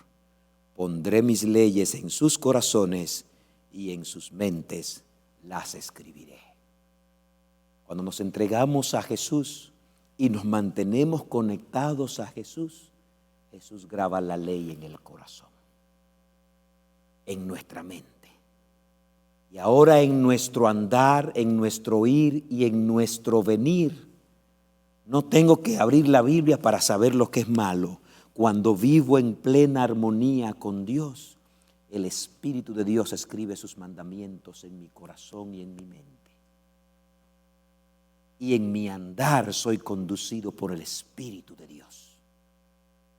[SPEAKER 1] Pondré mis leyes en sus corazones y en sus mentes las escribiré. Cuando nos entregamos a Jesús y nos mantenemos conectados a Jesús, Jesús graba la ley en el corazón, en nuestra mente. Y ahora en nuestro andar, en nuestro ir y en nuestro venir, no tengo que abrir la Biblia para saber lo que es malo. Cuando vivo en plena armonía con Dios, el Espíritu de Dios escribe sus mandamientos en mi corazón y en mi mente. Y en mi andar soy conducido por el Espíritu de Dios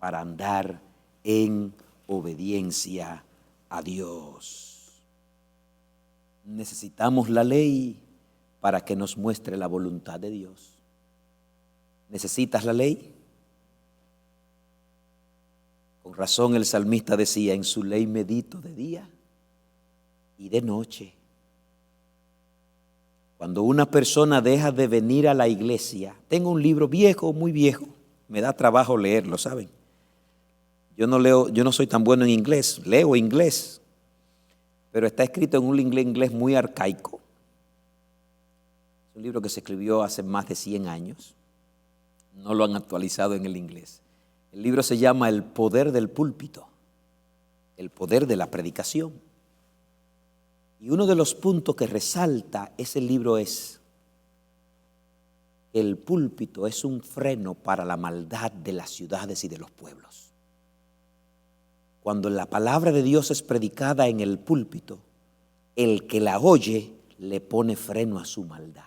[SPEAKER 1] para andar en obediencia a Dios. Necesitamos la ley para que nos muestre la voluntad de Dios. ¿Necesitas la ley? Con razón el salmista decía, en su ley medito de día y de noche. Cuando una persona deja de venir a la iglesia, tengo un libro viejo, muy viejo, me da trabajo leerlo, ¿saben? Yo no soy tan bueno en inglés, leo inglés, pero está escrito en un inglés muy arcaico. Es un libro que se escribió hace más de 100 años. No lo han actualizado en el inglés. El libro se llama El poder del púlpito, el poder de la predicación. Y uno de los puntos que resalta ese libro es que el púlpito es un freno para la maldad de las ciudades y de los pueblos. Cuando la palabra de Dios es predicada en el púlpito, el que la oye le pone freno a su maldad.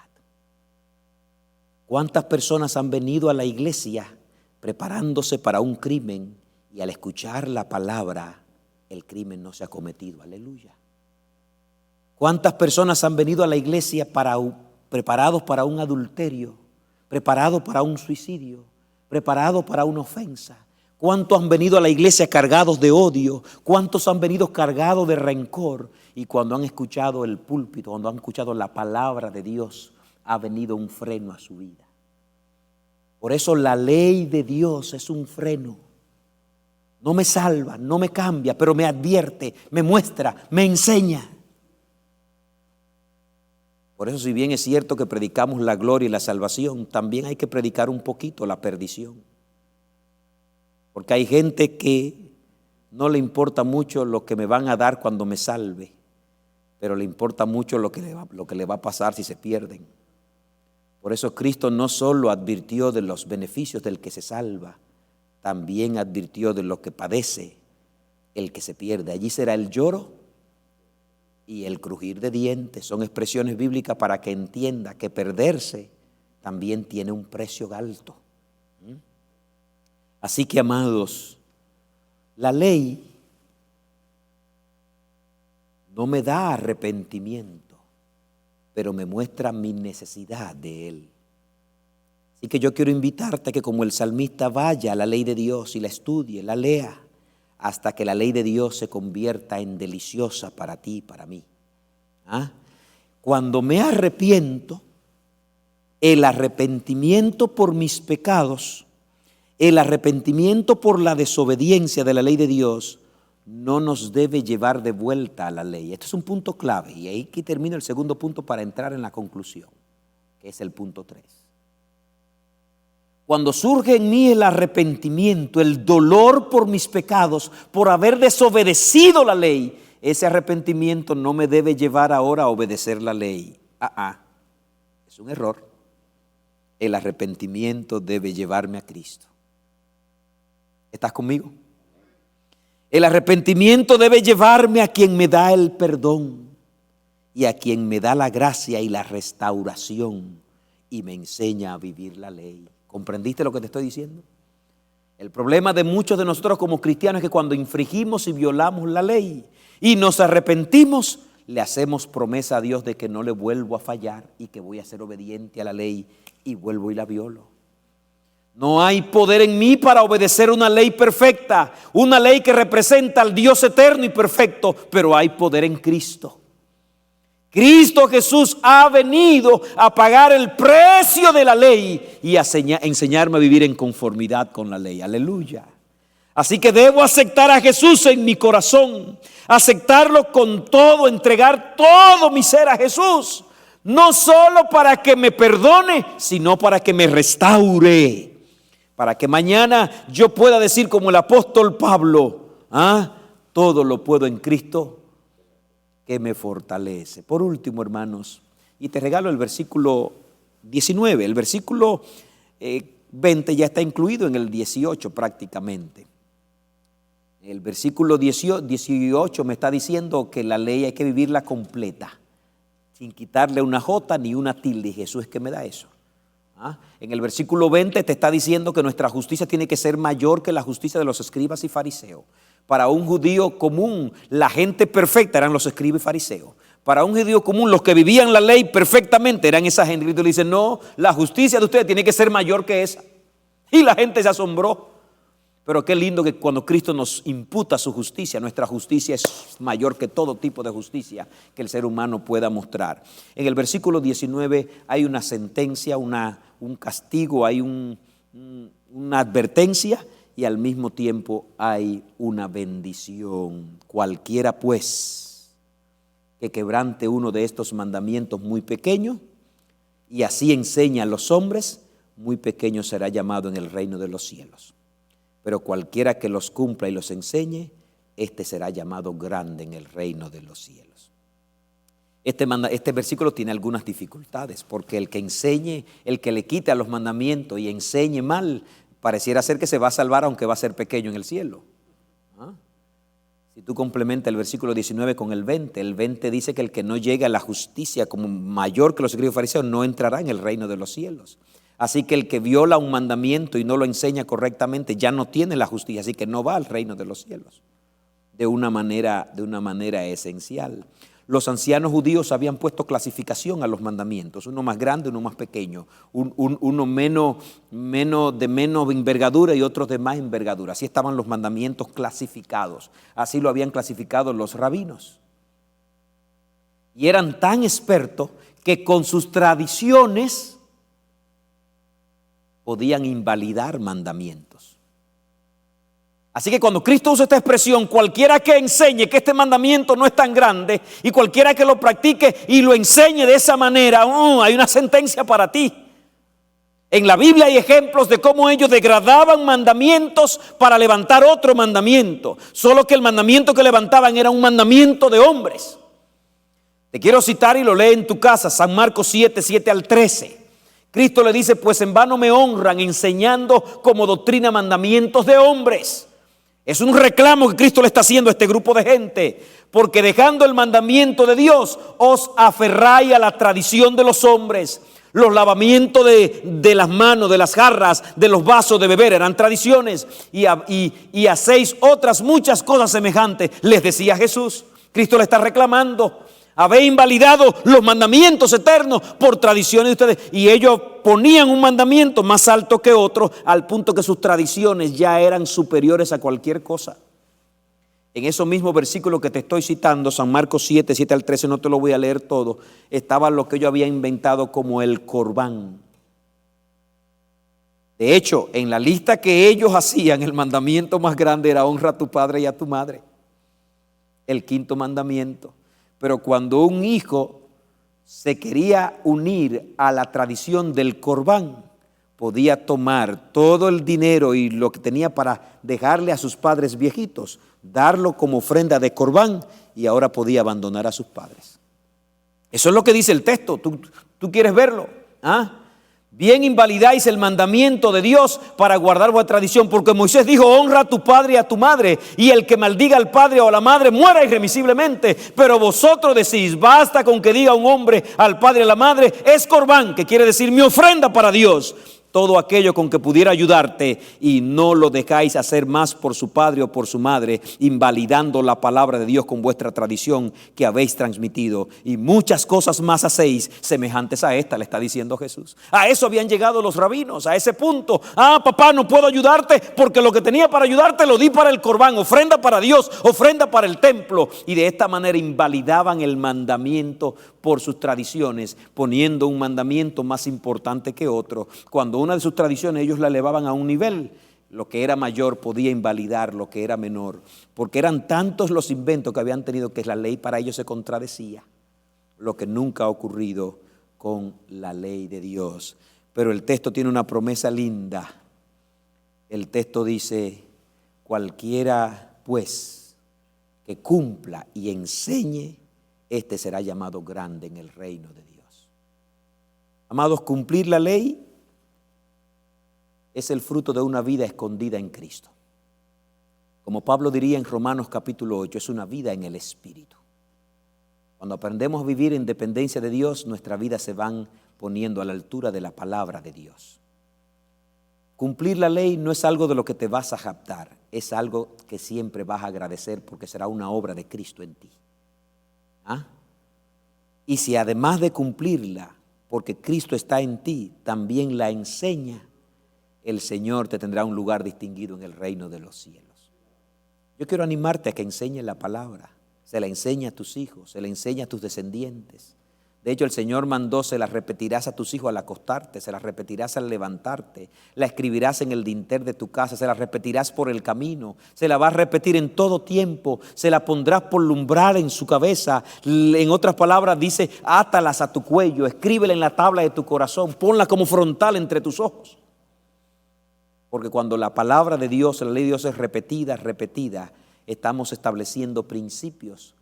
[SPEAKER 1] ¿Cuántas personas han venido a la iglesia preparándose para un crimen y al escuchar la palabra, el crimen no se ha cometido? Aleluya. ¿Cuántas personas han venido a la iglesia preparados para un adulterio, preparados para un suicidio, preparados para una ofensa? ¿Cuántos han venido a la iglesia cargados de odio? ¿Cuántos han venido cargados de rencor? Y cuando han escuchado el púlpito, cuando han escuchado la palabra de Dios, ha venido un freno a su vida. Por eso la ley de Dios es un freno. No me salva, no me cambia, pero me advierte, me muestra, me enseña. Por eso, si bien es cierto que predicamos la gloria y la salvación, también hay que predicar un poquito la perdición. Porque hay gente que no le importa mucho lo que me van a dar cuando me salve, pero le importa mucho lo que le va a pasar si se pierden. Por eso Cristo no solo advirtió de los beneficios del que se salva, también advirtió de lo que padece el que se pierde. Allí será el lloro y el crujir de dientes. Son expresiones bíblicas para que entienda que perderse también tiene un precio alto. Así que, amados, la ley no me da arrepentimiento, pero me muestra mi necesidad de Él. Así que yo quiero invitarte a que, como el salmista, vaya a la ley de Dios y la estudie, la lea, hasta que la ley de Dios se convierta en deliciosa para ti y para mí. Cuando me arrepiento, el arrepentimiento por mis pecados, el arrepentimiento por la desobediencia de la ley de Dios, no nos debe llevar de vuelta a la ley. Este es un punto clave, y ahí que termino el segundo punto para entrar en la conclusión, que es el punto 3. Cuando surge en mí el arrepentimiento, el dolor por mis pecados, por haber desobedecido la ley, ese arrepentimiento no me debe llevar ahora a obedecer la ley. Es un error. El arrepentimiento debe llevarme a Cristo. ¿Estás conmigo? El arrepentimiento debe llevarme a quien me da el perdón y a quien me da la gracia y la restauración y me enseña a vivir la ley. ¿Comprendiste lo que te estoy diciendo? El problema de muchos de nosotros como cristianos es que cuando infringimos y violamos la ley y nos arrepentimos, le hacemos promesa a Dios de que no le vuelvo a fallar y que voy a ser obediente a la ley, y vuelvo y la violo. No hay poder en mí para obedecer una ley perfecta, una ley que representa al Dios eterno y perfecto, pero hay poder en Cristo. Cristo Jesús ha venido a pagar el precio de la ley y a enseñarme a vivir en conformidad con la ley. Aleluya. Así que debo aceptar a Jesús en mi corazón, aceptarlo con todo, entregar todo mi ser a Jesús. No solo para que me perdone, sino para que me restaure. Para que mañana yo pueda decir como el apóstol Pablo, todo lo puedo en Cristo que me fortalece. Por último, hermanos, y te regalo el versículo 19. El versículo 20 ya está incluido en el 18 prácticamente. El versículo 18 me está diciendo que la ley hay que vivirla completa, sin quitarle una jota ni una tilde. Jesús es que me da eso. En el versículo 20 te está diciendo que nuestra justicia tiene que ser mayor que la justicia de los escribas y fariseos. Para un judío común, la gente perfecta eran los escribas y fariseos. Para un judío común, los que vivían la ley perfectamente eran esa gente. Y tú le dices, no, la justicia de ustedes tiene que ser mayor que esa. Y la gente se asombró. Pero qué lindo que cuando Cristo nos imputa su justicia, nuestra justicia es mayor que todo tipo de justicia que el ser humano pueda mostrar. En el versículo 19 hay una sentencia, un castigo, hay una advertencia y al mismo tiempo hay una bendición. Cualquiera pues que quebrante uno de estos mandamientos muy pequeños y así enseña a los hombres, muy pequeño será llamado en el reino de los cielos. Pero cualquiera que los cumpla y los enseñe, este será llamado grande en el reino de los cielos. Este versículo tiene algunas dificultades, porque el que enseñe, el que le quite a los mandamientos y enseñe mal, pareciera ser que se va a salvar aunque va a ser pequeño en el cielo. Si tú complementas el versículo 19 con el 20 dice que el que no llegue a la justicia como mayor que los escribas y fariseos no entrará en el reino de los cielos. Así que el que viola un mandamiento y no lo enseña correctamente ya no tiene la justicia, así que no va al reino de los cielos de una manera esencial. Los ancianos judíos habían puesto clasificación a los mandamientos, uno más grande, uno más pequeño, uno de menos envergadura y otros de más envergadura. Así estaban los mandamientos clasificados, así lo habían clasificado los rabinos. Y eran tan expertos que con sus tradiciones podían invalidar mandamientos. Así que cuando Cristo usa esta expresión, cualquiera que enseñe que este mandamiento no es tan grande y cualquiera que lo practique y lo enseñe de esa manera, hay una sentencia para ti. En la Biblia hay ejemplos de cómo ellos degradaban mandamientos para levantar otro mandamiento, solo que el mandamiento que levantaban era un mandamiento de hombres. Te quiero citar y lo lee en tu casa, San Marcos 7 al 13. Cristo le dice, pues en vano me honran enseñando como doctrina mandamientos de hombres. Es un reclamo que Cristo le está haciendo a este grupo de gente, porque dejando el mandamiento de Dios, os aferráis a la tradición de los hombres. Los lavamientos de las manos, de las jarras, de los vasos de beber eran tradiciones. Y hacéis otras muchas cosas semejantes, les decía Jesús. Cristo le está reclamando. Habéis invalidado los mandamientos eternos por tradiciones de ustedes. Y ellos ponían un mandamiento más alto que otro, al punto que sus tradiciones ya eran superiores a cualquier cosa. En esos mismos versículos que te estoy citando, San Marcos 7, 7 al 13, no te lo voy a leer todo, estaba lo que yo había inventado como el corbán. De hecho, en la lista que ellos hacían, el mandamiento más grande era honra a tu padre y a tu madre. El quinto mandamiento. Pero cuando un hijo se quería unir a la tradición del corbán, podía tomar todo el dinero y lo que tenía para dejarle a sus padres viejitos, darlo como ofrenda de corbán, y ahora podía abandonar a sus padres. Eso es lo que dice el texto. ¿Tú quieres verlo? ¿Ah? Bien invalidáis el mandamiento de Dios para guardar vuestra tradición, porque Moisés dijo: honra a tu padre y a tu madre, y el que maldiga al padre o a la madre muera irremisiblemente. Pero vosotros decís: basta con que diga un hombre al padre y a la madre, es corbán, que quiere decir mi ofrenda para Dios. Todo aquello con que pudiera ayudarte, y no lo dejáis hacer más por su padre o por su madre, invalidando la palabra de Dios con vuestra tradición que habéis transmitido. Y muchas cosas más hacéis semejantes a esta, le está diciendo Jesús. A eso habían llegado los rabinos, a ese punto. Papá, no puedo ayudarte porque lo que tenía para ayudarte lo di para el corbán, ofrenda para Dios, ofrenda para el templo. Y de esta manera invalidaban el mandamiento por sus tradiciones, poniendo un mandamiento más importante que otro, cuando una de sus tradiciones ellos la elevaban a un nivel. Lo que era mayor podía invalidar lo que era menor, porque eran tantos los inventos que habían tenido que la ley para ellos se contradecía, lo que nunca ha ocurrido con la ley de Dios. Pero el texto tiene una promesa linda. El texto dice: cualquiera pues que cumpla y enseñe, este será llamado grande en el reino de Dios. Amados, cumplir la ley es el fruto de una vida escondida en Cristo. Como Pablo diría en Romanos capítulo 8, es una vida en el Espíritu. Cuando aprendemos a vivir en dependencia de Dios, nuestra vida se van poniendo a la altura de la palabra de Dios. Cumplir la ley no es algo de lo que te vas a jactar, es algo que siempre vas a agradecer, porque será una obra de Cristo en ti. Y si además de cumplirla, porque Cristo está en ti, también la enseña, el Señor te tendrá un lugar distinguido en el reino de los cielos. Yo quiero animarte a que enseñes la palabra. Se la enseña a tus hijos, se la enseña a tus descendientes. De hecho, el Señor mandó: se la repetirás a tus hijos al acostarte, se la repetirás al levantarte, la escribirás en el dintel de tu casa, se la repetirás por el camino, se la vas a repetir en todo tiempo, se la pondrás por lumbrar en su cabeza. En otras palabras dice: átalas a tu cuello, escríbela en la tabla de tu corazón, ponla como frontal entre tus ojos. Porque cuando la palabra de Dios, la ley de Dios es repetida, estamos estableciendo principios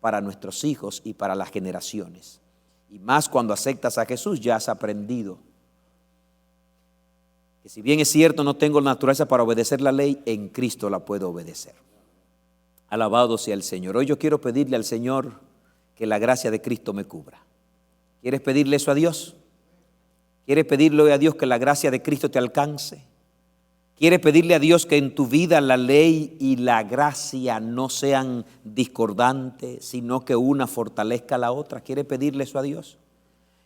[SPEAKER 1] para nuestros hijos y para las generaciones. Y más cuando aceptas a Jesús, ya has aprendido que si bien es cierto no tengo la naturaleza para obedecer la ley, en Cristo la puedo obedecer. Alabado sea el Señor. Hoy yo quiero pedirle al Señor que la gracia de Cristo me cubra. ¿Quieres pedirle eso a Dios? ¿Quieres pedirle a Dios que la gracia de Cristo te alcance? ¿Quieres pedirle a Dios que en tu vida la ley y la gracia no sean discordantes, sino que una fortalezca a la otra? ¿Quieres pedirle eso a Dios?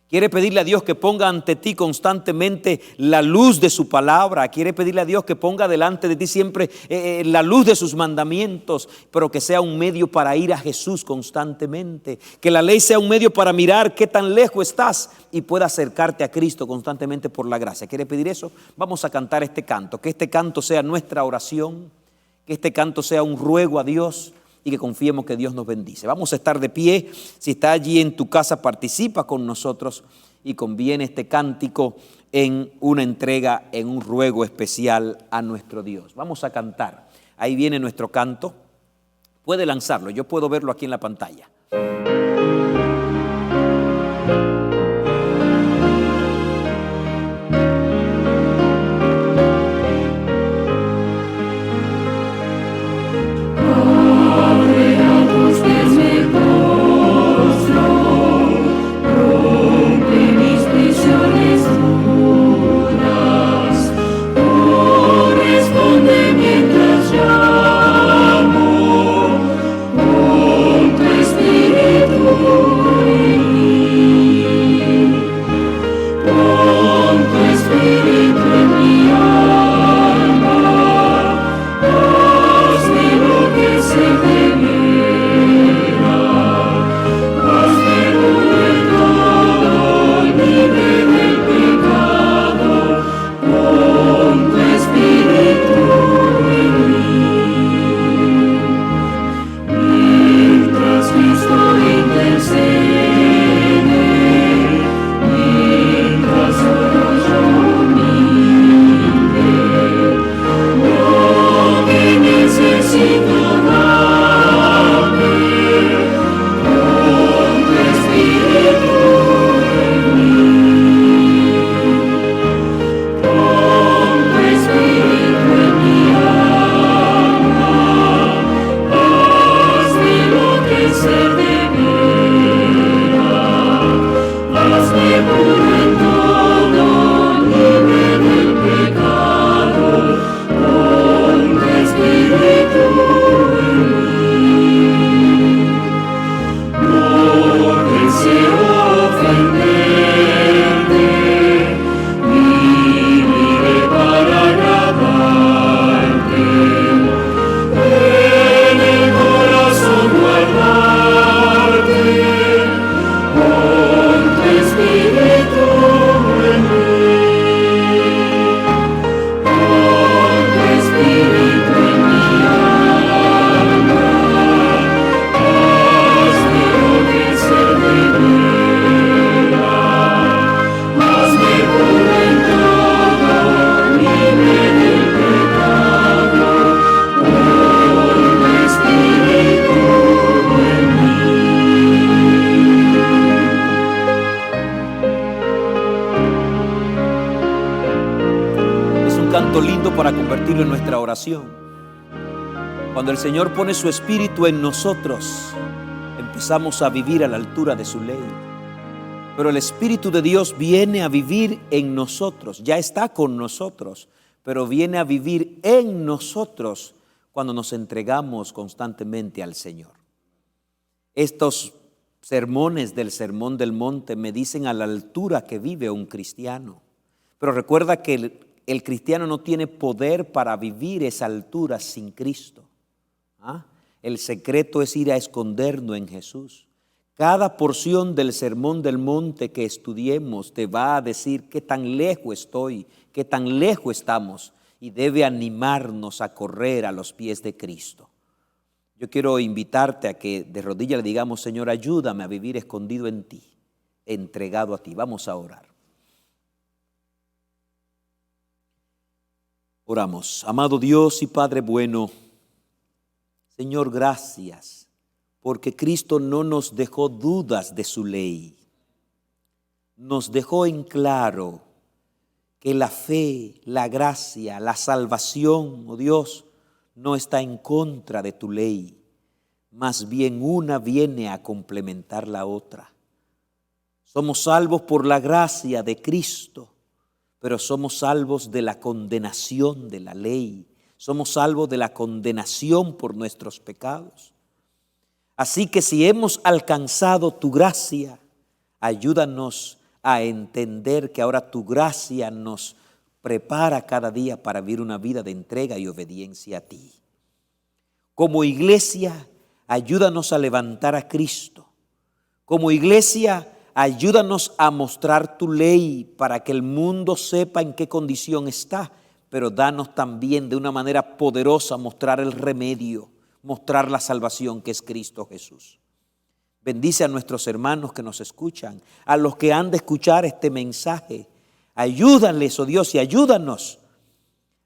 [SPEAKER 1] ¿Quieres pedirle a Dios que ponga ante ti constantemente la luz de su palabra? ¿Quieres pedirle a Dios que ponga delante de ti siempre la luz de sus mandamientos, pero que sea un medio para ir a Jesús constantemente? Que la ley sea un medio para mirar qué tan lejos estás y pueda acercarte a Cristo constantemente por la gracia. ¿Quieres pedir eso? Vamos a cantar este canto. Que este canto sea nuestra oración, que este canto sea un ruego a Dios, y que confiemos que Dios nos bendice. Vamos a estar de pie. Si está allí en tu casa, participa con nosotros y conviene este cántico en una entrega, en un ruego especial a nuestro Dios. Vamos a cantar. Ahí viene nuestro canto. Puede lanzarlo, yo puedo verlo aquí en la pantalla.
[SPEAKER 2] Rompe mis prisiones.
[SPEAKER 1] en nuestra oración. Cuando el Señor pone su espíritu en nosotros, empezamos a vivir a la altura de su ley. Pero el Espíritu de Dios viene a vivir en nosotros, ya está con nosotros, pero viene a vivir en nosotros cuando nos entregamos constantemente al Señor. Estos sermones del Sermón del Monte me dicen a la altura que vive un cristiano. Pero recuerda que el cristiano no tiene poder para vivir esa altura sin Cristo. El secreto es ir a escondernos en Jesús. Cada porción del Sermón del Monte que estudiemos te va a decir qué tan lejos estoy, qué tan lejos estamos, y debe animarnos a correr a los pies de Cristo. Yo quiero invitarte a que de rodillas le digamos: Señor, ayúdame a vivir escondido en ti, entregado a ti. Vamos a orar. Oramos. Amado Dios y Padre bueno, Señor, gracias, porque Cristo no nos dejó dudas de su ley. Nos dejó en claro que la fe, la gracia, la salvación, oh Dios, no está en contra de tu ley. Más bien una viene a complementar la otra. Somos salvos por la gracia de Cristo, pero somos salvos de la condenación de la ley. Somos salvos de la condenación por nuestros pecados. Así que si hemos alcanzado tu gracia, ayúdanos a entender que ahora tu gracia nos prepara cada día para vivir una vida de entrega y obediencia a ti. Como iglesia, ayúdanos a levantar a Cristo. Como iglesia, ayúdanos a mostrar tu ley para que el mundo sepa en qué condición está, pero danos también de una manera poderosa mostrar el remedio, mostrar la salvación que es Cristo Jesús. Bendice a nuestros hermanos que nos escuchan, a los que han de escuchar este mensaje. Ayúdanles, oh Dios, y ayúdanos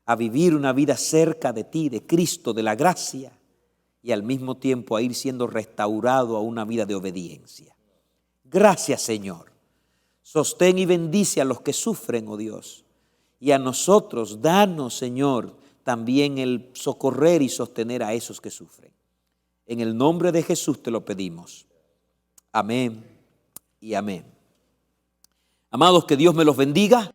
[SPEAKER 1] a vivir una vida cerca de ti, de Cristo, de la gracia, y al mismo tiempo a ir siendo restaurado a una vida de obediencia. Gracias, Señor. Sostén y bendice a los que sufren, oh Dios. Y a nosotros, danos, Señor, también el socorrer y sostener a esos que sufren. En el nombre de Jesús te lo pedimos. Amén y amén. Amados, que Dios me los bendiga.